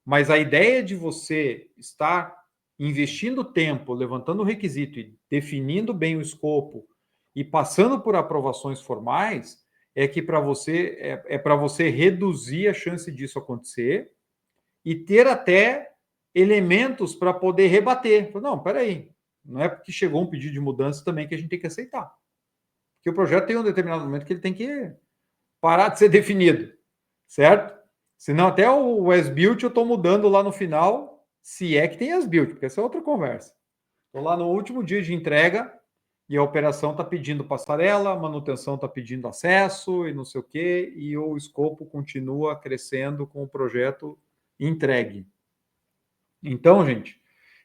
Mas a ideia de você estar investindo tempo, levantando o requisito e definindo bem o escopo e passando por aprovações formais é que para você para você reduzir a chance disso acontecer e ter até elementos para poder rebater. Não, peraí, não é porque chegou um pedido de mudança também que a gente tem que aceitar. Porque o projeto tem um determinado momento que ele tem que parar de ser definido, certo? Senão até o as-built eu estou mudando lá no final, se é que tem as-built, porque essa é outra conversa. Estou lá no último dia de entrega e a operação está pedindo passarela, a manutenção está pedindo acesso e não sei o quê, e o escopo continua crescendo com o projeto entregue. Então, gente,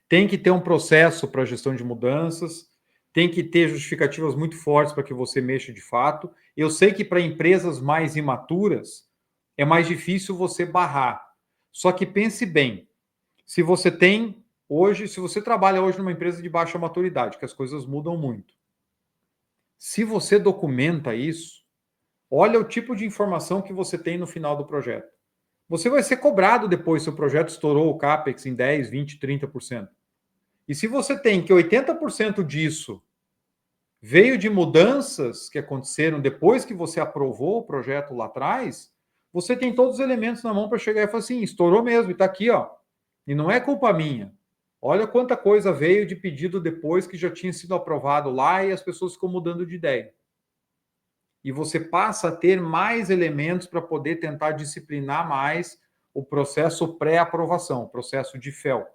tem que ter um processo para gestão de mudanças, tem que ter justificativas muito fortes para que você mexa de fato. Eu sei que para empresas mais imaturas é mais difícil você barrar. Só que pense bem, se você trabalha hoje numa empresa de baixa maturidade, que as coisas mudam muito. Se você documenta isso, olha o tipo de informação que você tem no final do projeto. Você vai ser cobrado depois se o projeto estourou o CAPEX em 10, 20, 30%. E se você tem que 80% disso veio de mudanças que aconteceram depois que você aprovou o projeto lá atrás, você tem todos os elementos na mão para chegar e falar assim, estourou mesmo, e está aqui, ó. E não é culpa minha. Olha quanta coisa veio de pedido depois que já tinha sido aprovado lá e as pessoas ficam mudando de ideia. e você passa a ter mais elementos para poder tentar disciplinar mais o processo pré-aprovação, o processo de FEL.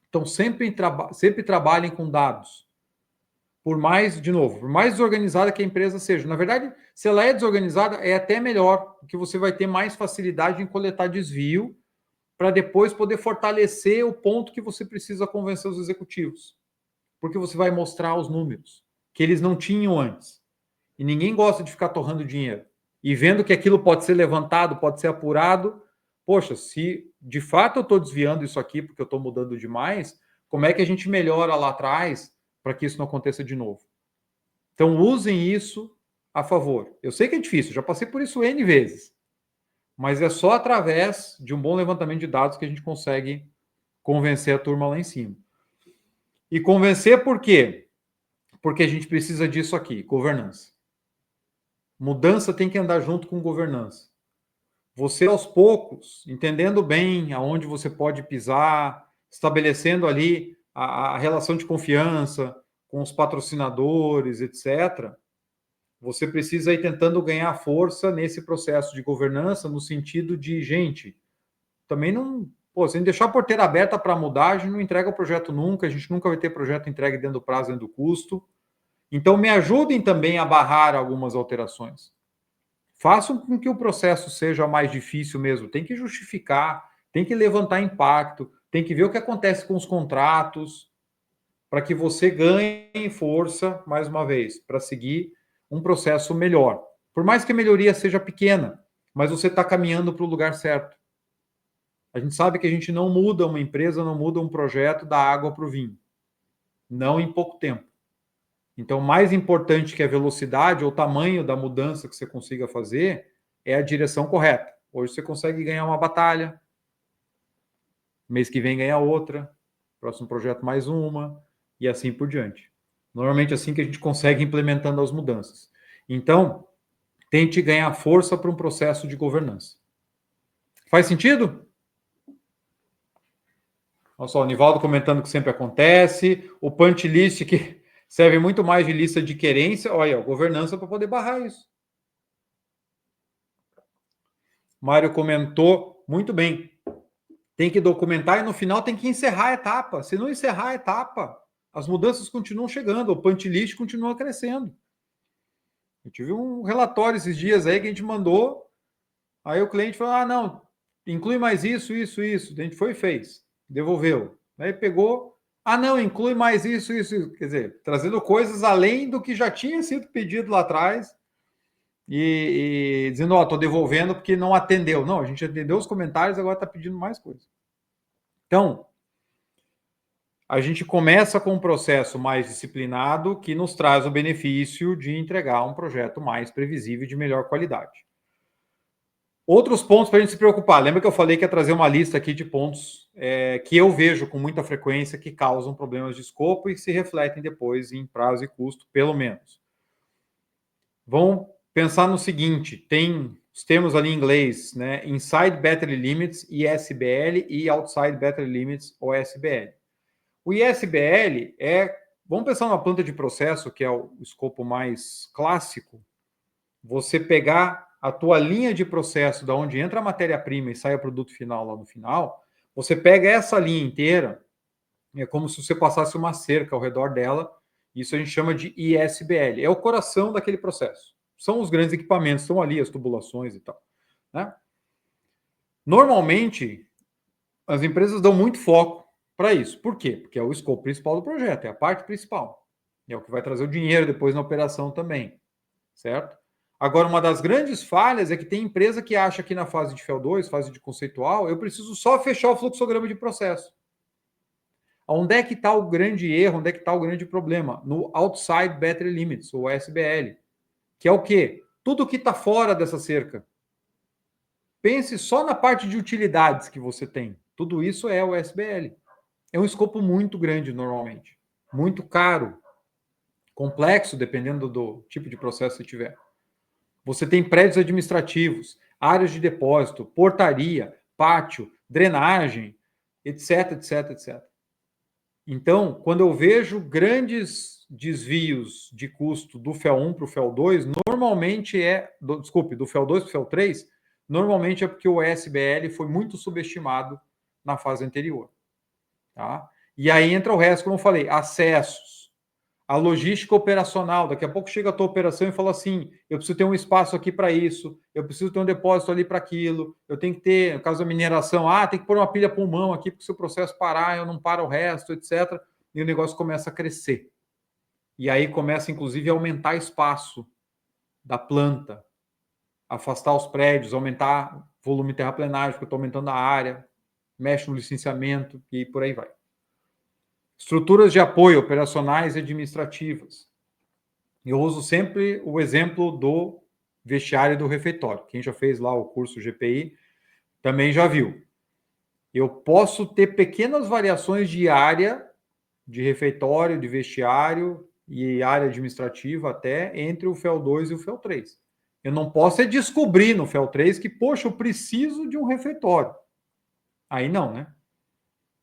Então, sempre trabalhem com dados. Por mais desorganizada que a empresa seja. Na verdade, se ela é desorganizada, é até melhor, porque você vai ter mais facilidade em coletar desvio para depois poder fortalecer o ponto que você precisa convencer os executivos. Porque você vai mostrar os números que eles não tinham antes. E ninguém gosta de ficar torrando dinheiro. E vendo que aquilo pode ser levantado, pode ser apurado. Poxa, se de fato eu estou desviando isso aqui porque eu estou mudando demais, como é que a gente melhora lá atrás para que isso não aconteça de novo? Então, usem isso a favor. Eu sei que é difícil, já passei por isso N vezes. Mas é só através de um bom levantamento de dados que a gente consegue convencer a turma lá em cima. E convencer por quê? Porque a gente precisa disso aqui, governança. Mudança tem que andar junto com governança. Você, aos poucos, entendendo bem aonde você pode pisar, estabelecendo ali a relação de confiança com os patrocinadores, etc., você precisa ir tentando ganhar força nesse processo de governança, no sentido de, gente, também não... Pô, se a gente deixar a porteira aberta para mudar, a gente não entrega o projeto nunca, a gente nunca vai ter projeto entregue dentro do prazo, dentro do custo. Então, me ajudem também a barrar algumas alterações. Façam com que o processo seja mais difícil mesmo. Tem que justificar, tem que levantar impacto, tem que ver o que acontece com os contratos, para que você ganhe força, mais uma vez, para seguir um processo melhor. Por mais que a melhoria seja pequena, mas você está caminhando para o lugar certo. A gente sabe que a gente não muda uma empresa, não muda um projeto da água para o vinho. Não em pouco tempo. Então, mais importante que a velocidade ou o tamanho da mudança que você consiga fazer é a direção correta. Hoje você consegue ganhar uma batalha, mês que vem ganhar outra, próximo projeto mais uma, e assim por diante. Normalmente é assim que a gente consegue implementando as mudanças. Então, tente ganhar força para um processo de governança. Faz sentido? Olha só, o Nivaldo comentando que sempre acontece, o punch list que serve muito mais de lista de querência, olha, governança para poder barrar isso. Mário comentou muito bem. Tem que documentar e no final tem que encerrar a etapa. Se não encerrar a etapa, as mudanças continuam chegando, o punch list continua crescendo. Eu tive um relatório esses dias aí que a gente mandou, aí o cliente falou, ah, não, inclui mais isso, isso, isso. A gente foi e fez, devolveu. Aí pegou, ah, não, inclui mais isso, isso, isso. Quer dizer, trazendo coisas além do que já tinha sido pedido lá atrás e dizendo, ó, tô devolvendo porque não atendeu. Não, a gente atendeu os comentários, agora está pedindo mais coisa. Então, a gente começa com um processo mais disciplinado que nos traz o benefício de entregar um projeto mais previsível e de melhor qualidade. Outros pontos para a gente se preocupar. Lembra que eu falei que ia trazer uma lista aqui de pontos que eu vejo com muita frequência que causam problemas de escopo e se refletem depois em prazo e custo, pelo menos. Vamos pensar no seguinte, tem os termos ali em inglês, né? Inside Battery Limits, ISBL, e Outside Battery Limits, OSBL. O ISBL vamos pensar numa planta de processo, que é o escopo mais clássico, você pegar a tua linha de processo, da onde entra a matéria-prima e sai o produto final lá no final, você pega essa linha inteira, é como se você passasse uma cerca ao redor dela, isso a gente chama de ISBL, é o coração daquele processo. São os grandes equipamentos, estão ali as tubulações e tal, né? Normalmente, as empresas dão muito foco para isso. Por quê? Porque é o escopo principal do projeto, é a parte principal. É o que vai trazer o dinheiro depois na operação também, certo? Agora, uma das grandes falhas é que tem empresa que acha que na fase de FEL 2, fase de conceitual, eu preciso só fechar o fluxograma de processo. Onde é que está o grande erro, onde é que está o grande problema? No Outside Battery Limits, ou SBL, que é o quê? Tudo que está fora dessa cerca. Pense só na parte de utilidades que você tem. Tudo isso é o SBL. É um escopo muito grande, normalmente. Muito caro. Complexo, dependendo do tipo de processo que tiver. Você tem prédios administrativos, áreas de depósito, portaria, pátio, drenagem, etc, etc, etc. Então, quando eu vejo grandes desvios de custo do FEL1 para o FEL2, normalmente do FEL2 para o FEL3, normalmente é porque o SBL foi muito subestimado na fase anterior. Tá? E aí entra o resto, como eu falei, acessos, a logística operacional. Daqui a pouco chega a tua operação e fala assim, eu preciso ter um espaço aqui para isso, eu preciso ter um depósito ali para aquilo, eu tenho que ter, no caso da mineração, tem que pôr uma pilha pulmão aqui, porque se o processo parar, eu não paro o resto, etc. E o negócio começa a crescer. E aí começa, inclusive, a aumentar espaço da planta, afastar os prédios, aumentar volume terraplenagem, porque eu estou aumentando a área, mexe no licenciamento e por aí vai. Estruturas de apoio operacionais e administrativas. Eu uso sempre o exemplo do vestiário e do refeitório. Quem já fez lá o curso GPI também já viu. Eu posso ter pequenas variações de área, de refeitório, de vestiário e área administrativa até entre o FEL2 e o FEL3. Eu não posso descobrir no FEL3 que, poxa, eu preciso de um refeitório. Aí não, né?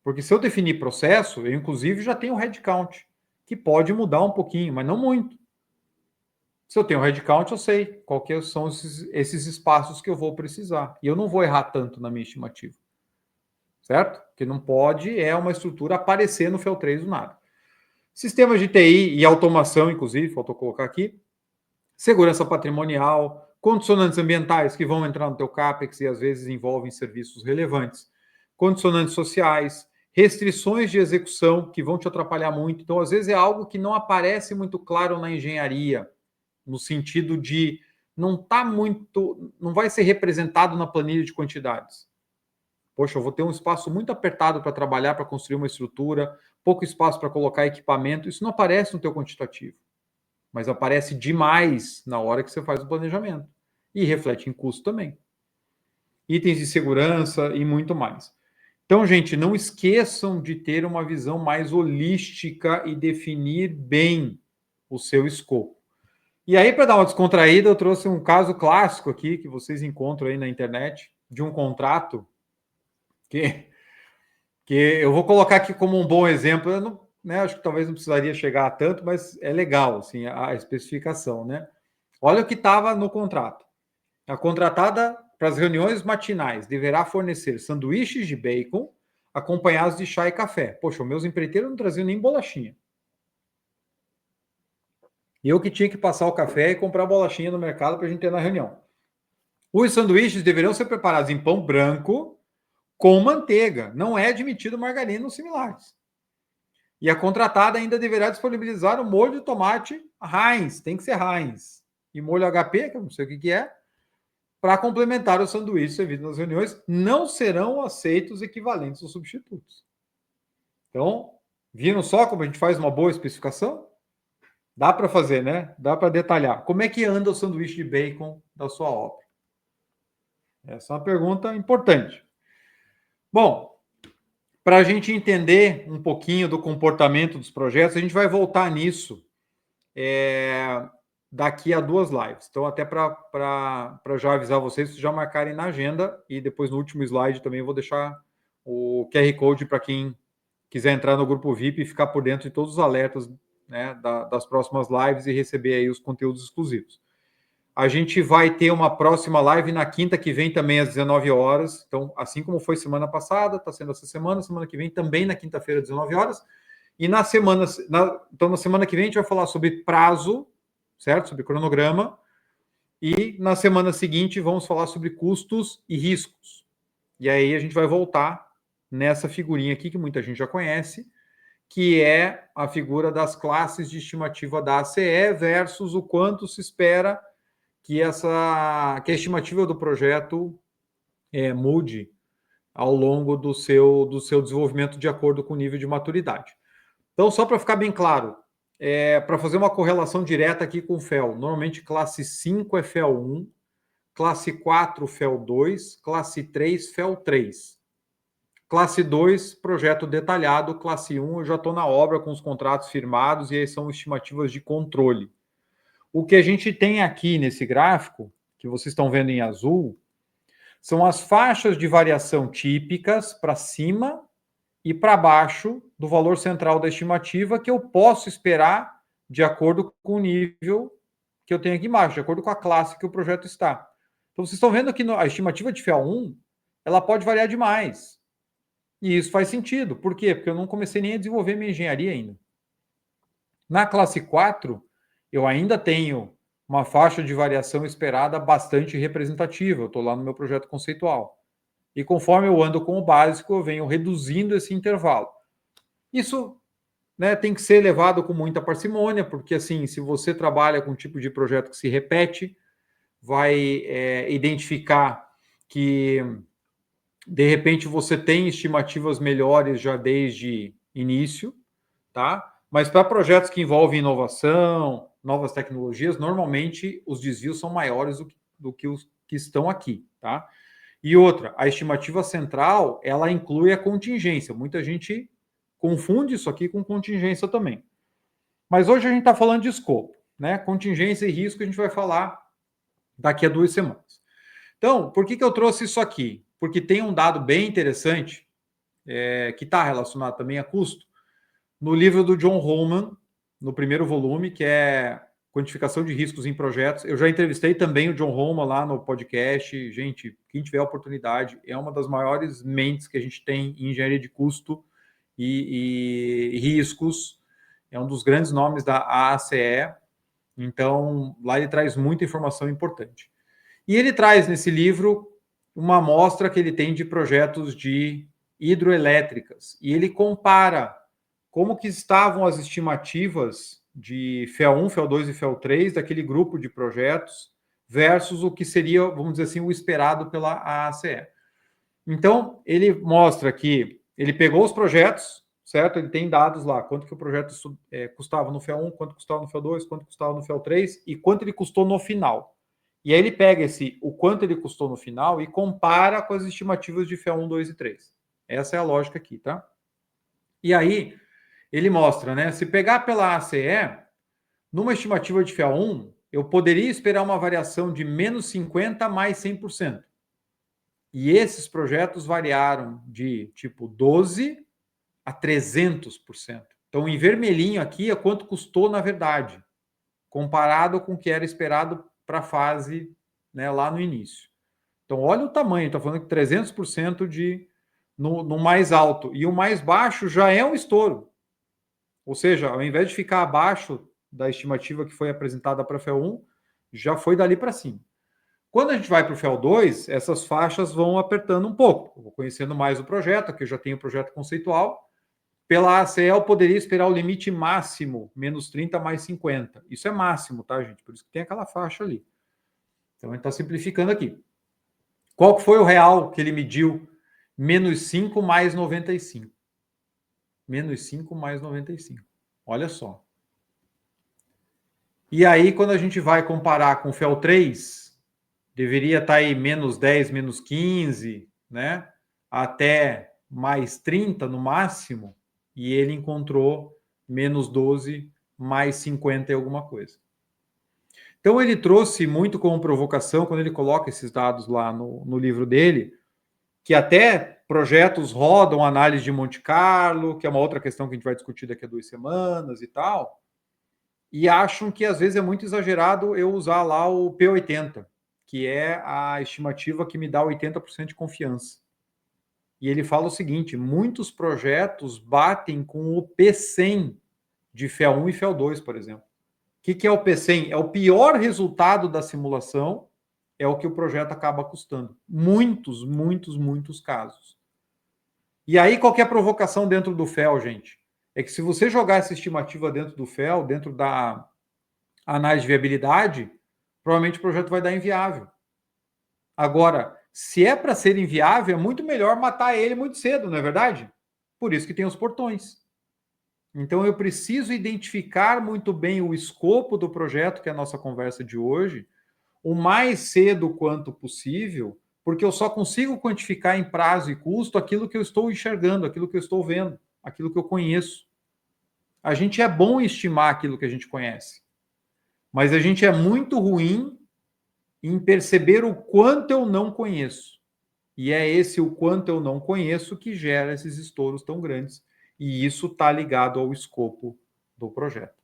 Porque se eu definir processo, eu inclusive já tenho headcount, que pode mudar um pouquinho, mas não muito. Se eu tenho headcount, eu sei quais são esses espaços que eu vou precisar. E eu não vou errar tanto na minha estimativa. Certo? Porque não pode uma estrutura aparecer no FEL3 do nada. Sistemas de TI e automação, inclusive, faltou colocar aqui. Segurança patrimonial, condicionantes ambientais que vão entrar no teu CAPEX e às vezes envolvem serviços relevantes. Condicionantes sociais, restrições de execução que vão te atrapalhar muito. Então, às vezes, é algo que não aparece muito claro na engenharia, no sentido de não vai ser representado na planilha de quantidades. Poxa, eu vou ter um espaço muito apertado para trabalhar, para construir uma estrutura, pouco espaço para colocar equipamento. Isso não aparece no teu quantitativo, mas aparece demais na hora que você faz o planejamento. E reflete em custo também. Itens de segurança e muito mais. Então, gente, não esqueçam de ter uma visão mais holística e definir bem o seu escopo. E aí, para dar uma descontraída, eu trouxe um caso clássico aqui, que vocês encontram aí na internet, de um contrato que eu vou colocar aqui como um bom exemplo. Eu não, né, acho que talvez não precisaria chegar a tanto, mas é legal assim, a especificação. Né? Olha o que estava no contrato. A contratada para as reuniões matinais deverá fornecer sanduíches de bacon acompanhados de chá e café. Poxa, os meus empreiteiros não traziam nem bolachinha. E eu que tinha que passar o café e comprar bolachinha no mercado para a gente ter na reunião. Os sanduíches deverão ser preparados em pão branco com manteiga. Não é admitido margarina ou similares. E a contratada ainda deverá disponibilizar o molho de tomate Heinz, tem que ser Heinz, e molho HP, que eu não sei o que é, para complementar o sanduíche servido nas reuniões. Não serão aceitos equivalentes ou substitutos. Então, viram só como a gente faz uma boa especificação? Dá para fazer, né? Dá para detalhar. Como é que anda o sanduíche de bacon da sua obra? Essa é uma pergunta importante. Bom, para a gente entender um pouquinho do comportamento dos projetos, a gente vai voltar nisso daqui a 2 lives. Então, até para já avisar vocês, já marcarem na agenda, e depois no último slide também eu vou deixar o QR Code para quem quiser entrar no grupo VIP e ficar por dentro de todos os alertas, né, das próximas lives e receber aí os conteúdos exclusivos. A gente vai ter uma próxima live na quinta que vem também às 19 horas. Então, assim como foi semana passada, está sendo essa semana que vem também na quinta-feira às 19 horas. E na semana que vem a gente vai falar sobre prazo, certo? Sobre cronograma. E na semana seguinte vamos falar sobre custos e riscos. E aí a gente vai voltar nessa figurinha aqui que muita gente já conhece, que é a figura das classes de estimativa da ACE versus o quanto se espera que a estimativa do projeto mude ao longo do seu desenvolvimento de acordo com o nível de maturidade. Então, só para ficar bem claro, para fazer uma correlação direta aqui com o FEL, normalmente classe 5 é FEL 1, classe 4 FEL 2, classe 3 FEL 3. Classe 2, projeto detalhado, classe 1, eu já estou na obra com os contratos firmados e aí são estimativas de controle. O que a gente tem aqui nesse gráfico, que vocês estão vendo em azul, são as faixas de variação típicas para cima e para baixo do valor central da estimativa que eu posso esperar de acordo com o nível que eu tenho aqui embaixo, de acordo com a classe que o projeto está. Então, vocês estão vendo aqui a estimativa de FEA1, ela pode variar demais. E isso faz sentido. Por quê? Porque eu não comecei nem a desenvolver minha engenharia ainda. Na classe 4, eu ainda tenho uma faixa de variação esperada bastante representativa. Eu estou lá no meu projeto conceitual. E conforme eu ando com o básico, eu venho reduzindo esse intervalo. Isso, né, tem que ser levado com muita parcimônia, porque assim, se você trabalha com um tipo de projeto que se repete, vai identificar que de repente você tem estimativas melhores já desde início, tá? Mas para projetos que envolvem inovação, novas tecnologias, normalmente os desvios são maiores do que os que estão aqui, tá? E outra, a estimativa central, ela inclui a contingência. Muita gente confunde isso aqui com contingência também. Mas hoje a gente está falando de escopo, né? Contingência e risco a gente vai falar daqui a 2 semanas. Então, por que eu trouxe isso aqui? Porque tem um dado bem interessante, que está relacionado também a custo, no livro do John Holman, no primeiro volume, que é Quantificação de Riscos em Projetos. Eu já entrevistei também o John Holman lá no podcast. Gente, quem tiver a oportunidade, é uma das maiores mentes que a gente tem em engenharia de custo e riscos. É um dos grandes nomes da AACE. Então, lá ele traz muita informação importante. E ele traz nesse livro uma amostra que ele tem de projetos de hidroelétricas. E ele compara como que estavam as estimativas de FEA1, FEA2 e FEA3 daquele grupo de projetos versus o que seria, vamos dizer assim, o esperado pela AACE. Então, ele mostra que ele pegou os projetos, certo? Ele tem dados lá, quanto que o projeto custava no FEA1, quanto custava no FEA2, quanto custava no FEA3 e quanto ele custou no final. E aí ele pega o quanto ele custou no final e compara com as estimativas de FEA1, 2 e 3. Essa é a lógica aqui, tá? E aí, ele mostra, né? Se pegar pela ACE, numa estimativa de FEA1, eu poderia esperar uma variação de menos 50% mais 100%. E esses projetos variaram de tipo 12% a 300%. Então, em vermelhinho aqui é quanto custou na verdade, comparado com o que era esperado para a fase, né, lá no início. Então, olha o tamanho, está falando que 300% no mais alto. E o mais baixo já é um estouro. Ou seja, ao invés de ficar abaixo da estimativa que foi apresentada para a FEL1, já foi dali para cima. Quando a gente vai para o FEL2, essas faixas vão apertando um pouco. Eu vou conhecendo mais o projeto, aqui eu já tenho o projeto conceitual. Pela ACE, eu poderia esperar o limite máximo, menos 30 mais 50. Isso é máximo, tá, gente? Por isso que tem aquela faixa ali. Então, a gente está simplificando aqui. Qual que foi o real que ele mediu? Menos 5 mais 95. Menos 5 mais 95. Olha só. E aí, quando a gente vai comparar com o FEL3, deveria estar aí menos 10, menos 15, né? Até mais 30 no máximo. E ele encontrou menos 12, mais 50 e alguma coisa. Então, ele trouxe muito como provocação, quando ele coloca esses dados lá no livro dele, que até projetos rodam análise de Monte Carlo, que é uma outra questão que a gente vai discutir daqui a 2 semanas e tal, e acham que às vezes é muito exagerado eu usar lá o P80, que é a estimativa que me dá 80% de confiança. E ele fala o seguinte, muitos projetos batem com o P100 de FEA1 e FEA2, por exemplo. O que é o P100? É o pior resultado da simulação, é o que o projeto acaba custando. Muitos, muitos, muitos casos. E aí, qual que é a provocação dentro do FEL, gente? É que se você jogar essa estimativa dentro do FEL, dentro da análise de viabilidade, provavelmente o projeto vai dar inviável. Agora, se é para ser inviável, é muito melhor matar ele muito cedo, não é verdade? Por isso que tem os portões. Então, eu preciso identificar muito bem o escopo do projeto, que é a nossa conversa de hoje, o mais cedo quanto possível, porque eu só consigo quantificar em prazo e custo aquilo que eu estou enxergando, aquilo que eu estou vendo, aquilo que eu conheço. A gente é bom em estimar aquilo que a gente conhece, mas a gente é muito ruim em perceber o quanto eu não conheço. E é esse o quanto eu não conheço que gera esses estouros tão grandes. E isso está ligado ao escopo do projeto.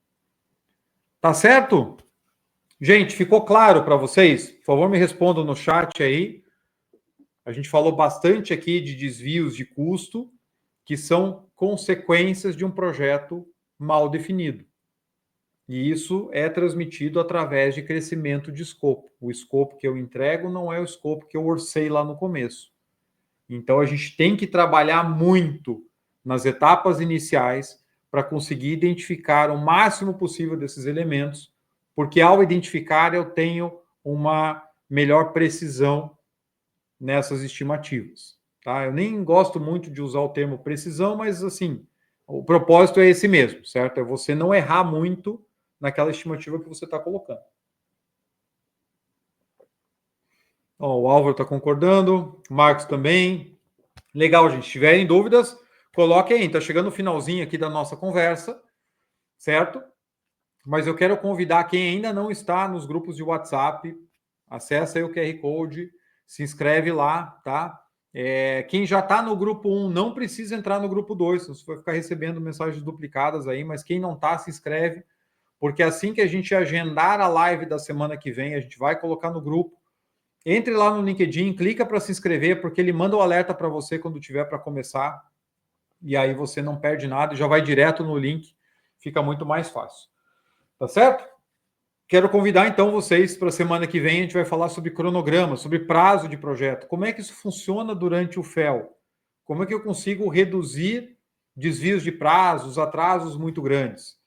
Tá certo? Gente, ficou claro para vocês? Por favor, me respondam no chat aí. A gente falou bastante aqui de desvios de custo, que são consequências de um projeto mal definido. E isso é transmitido através de crescimento de escopo. O escopo que eu entrego não é o escopo que eu orcei lá no começo. Então, a gente tem que trabalhar muito nas etapas iniciais para conseguir identificar o máximo possível desses elementos, porque ao identificar eu tenho uma melhor precisão nessas estimativas. Tá? Eu nem gosto muito de usar o termo precisão, mas assim, o propósito é esse mesmo, certo? É você não errar muito naquela estimativa que você está colocando. Ó, o Álvaro está concordando, o Marcos também. Legal, gente. Se tiverem dúvidas, coloquem aí. Está chegando o finalzinho aqui da nossa conversa, certo? Mas eu quero convidar quem ainda não está nos grupos de WhatsApp, acessa aí o QR Code, se inscreve lá, tá? Quem já está no grupo 1 não precisa entrar no grupo 2, você vai ficar recebendo mensagens duplicadas aí, mas quem não está, se inscreve, porque assim que a gente agendar a live da semana que vem, a gente vai colocar no grupo. Entre lá no LinkedIn, clica para se inscrever, porque ele manda o alerta para você quando tiver para começar, e aí você não perde nada, já vai direto no link, fica muito mais fácil. Tá certo? Quero convidar então vocês para a semana que vem, a gente vai falar sobre cronograma, sobre prazo de projeto, como é que isso funciona durante o FEL, como é que eu consigo reduzir desvios de prazos, atrasos muito grandes.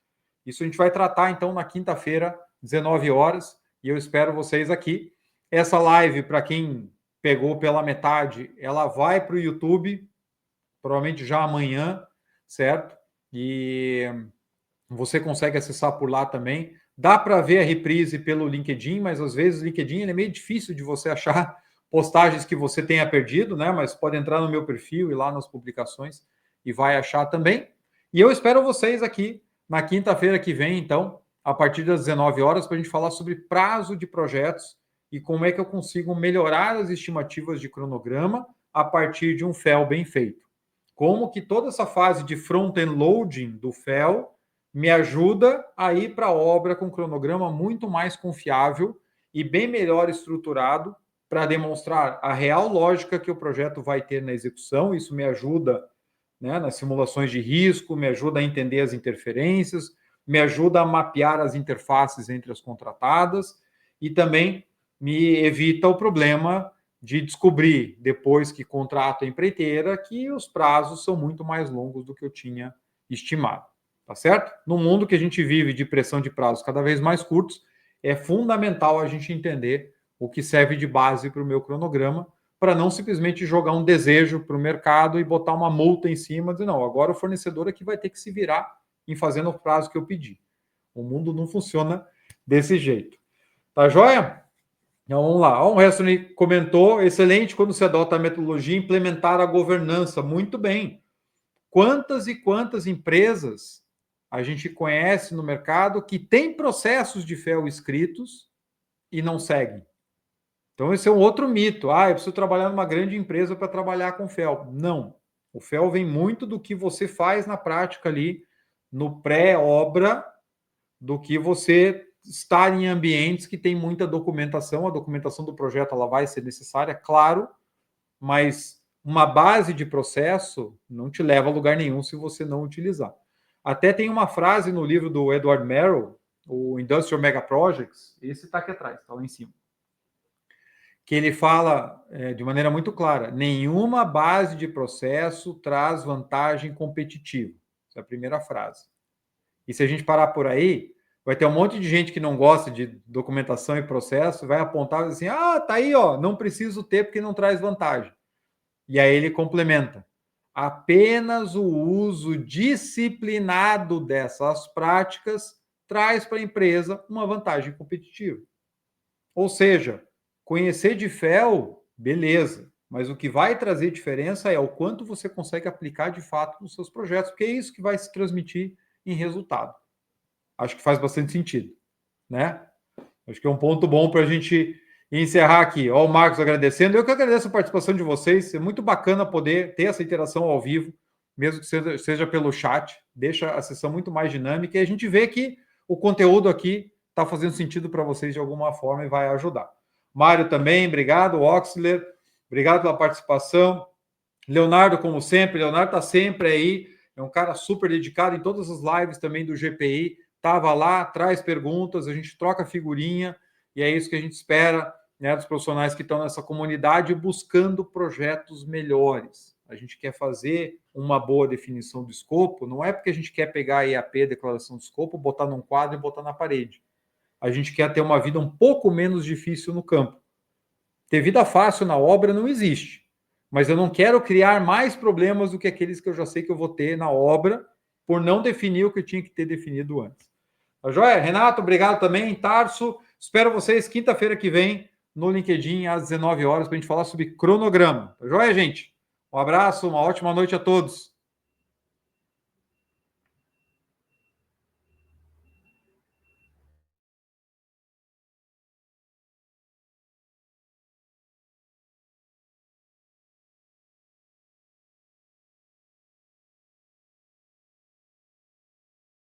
Isso a gente vai tratar então na quinta-feira, 19 horas, e eu espero vocês aqui. Essa live, para quem pegou pela metade, ela vai para o YouTube, provavelmente já amanhã, certo? E você consegue acessar por lá também. Dá para ver a reprise pelo LinkedIn, mas às vezes o LinkedIn é meio difícil de você achar postagens que você tenha perdido, né? Mas pode entrar no meu perfil e lá nas publicações e vai achar também. E eu espero vocês aqui na quinta-feira que vem, então, a partir das 19 horas, para a gente falar sobre prazo de projetos e como é que eu consigo melhorar as estimativas de cronograma a partir de um FEL bem feito. Como que toda essa fase de front-end loading do FEL me ajuda a ir para a obra com um cronograma muito mais confiável e bem melhor estruturado para demonstrar a real lógica que o projeto vai ter na execução. Isso me ajuda, né, nas simulações de risco, me ajuda a entender as interferências, me ajuda a mapear as interfaces entre as contratadas e também me evita o problema de descobrir, depois que contrato a empreiteira, que os prazos são muito mais longos do que eu tinha estimado. Tá certo? No mundo que a gente vive de pressão de prazos cada vez mais curtos, é fundamental a gente entender o que serve de base para o meu cronograma, para não simplesmente jogar um desejo para o mercado e botar uma multa em cima, dizer, não, agora o fornecedor aqui vai ter que se virar em fazendo o prazo que eu pedi. O mundo não funciona desse jeito. Tá joia? Então vamos lá. O Restoni comentou, excelente quando se adota a metodologia implementar a governança. Muito bem. Quantas e quantas empresas a gente conhece no mercado que tem processos de FEL escritos e não seguem? Então, esse é um outro mito. Eu preciso trabalhar numa grande empresa para trabalhar com FEL. Não. O FEL vem muito do que você faz na prática ali, no pré-obra, do que você estar em ambientes que tem muita documentação. A documentação do projeto ela vai ser necessária, claro, mas uma base de processo não te leva a lugar nenhum se você não utilizar. Até tem uma frase no livro do Edward Merrill, o Industrial Mega Projects, esse está aqui atrás, está lá em cima, que ele fala de maneira muito clara, nenhuma base de processo traz vantagem competitiva. Essa é a primeira frase. E se a gente parar por aí, vai ter um monte de gente que não gosta de documentação e processo, vai apontar assim, tá aí, ó, não preciso ter porque não traz vantagem. E aí ele complementa, apenas o uso disciplinado dessas práticas traz para a empresa uma vantagem competitiva. Ou seja, conhecer de FEL, beleza, mas o que vai trazer diferença é o quanto você consegue aplicar de fato nos seus projetos, porque é isso que vai se transmitir em resultado. Acho que faz bastante sentido, né? Acho que é um ponto bom para a gente encerrar aqui. Ó, o Marcos agradecendo. Eu que agradeço a participação de vocês. É muito bacana poder ter essa interação ao vivo, mesmo que seja pelo chat. Deixa a sessão muito mais dinâmica. E a gente vê que o conteúdo aqui está fazendo sentido para vocês de alguma forma e vai ajudar. Mário também, obrigado. Oxler, obrigado pela participação. Leonardo, como sempre, Leonardo está sempre aí, é um cara super dedicado em todas as lives também do GPI, estava lá, traz perguntas, a gente troca figurinha, e é isso que a gente espera, né, dos profissionais que estão nessa comunidade buscando projetos melhores. A gente quer fazer uma boa definição do escopo, não é porque a gente quer pegar a EAP, a declaração de escopo, botar num quadro e botar na parede. A gente quer ter uma vida um pouco menos difícil no campo. Ter vida fácil na obra não existe. Mas eu não quero criar mais problemas do que aqueles que eu já sei que eu vou ter na obra por não definir o que eu tinha que ter definido antes. Tá joia? Renato, obrigado também. Tarso, espero vocês quinta-feira que vem no LinkedIn às 19 horas para a gente falar sobre cronograma. Tá joia, gente? Um abraço, uma ótima noite a todos.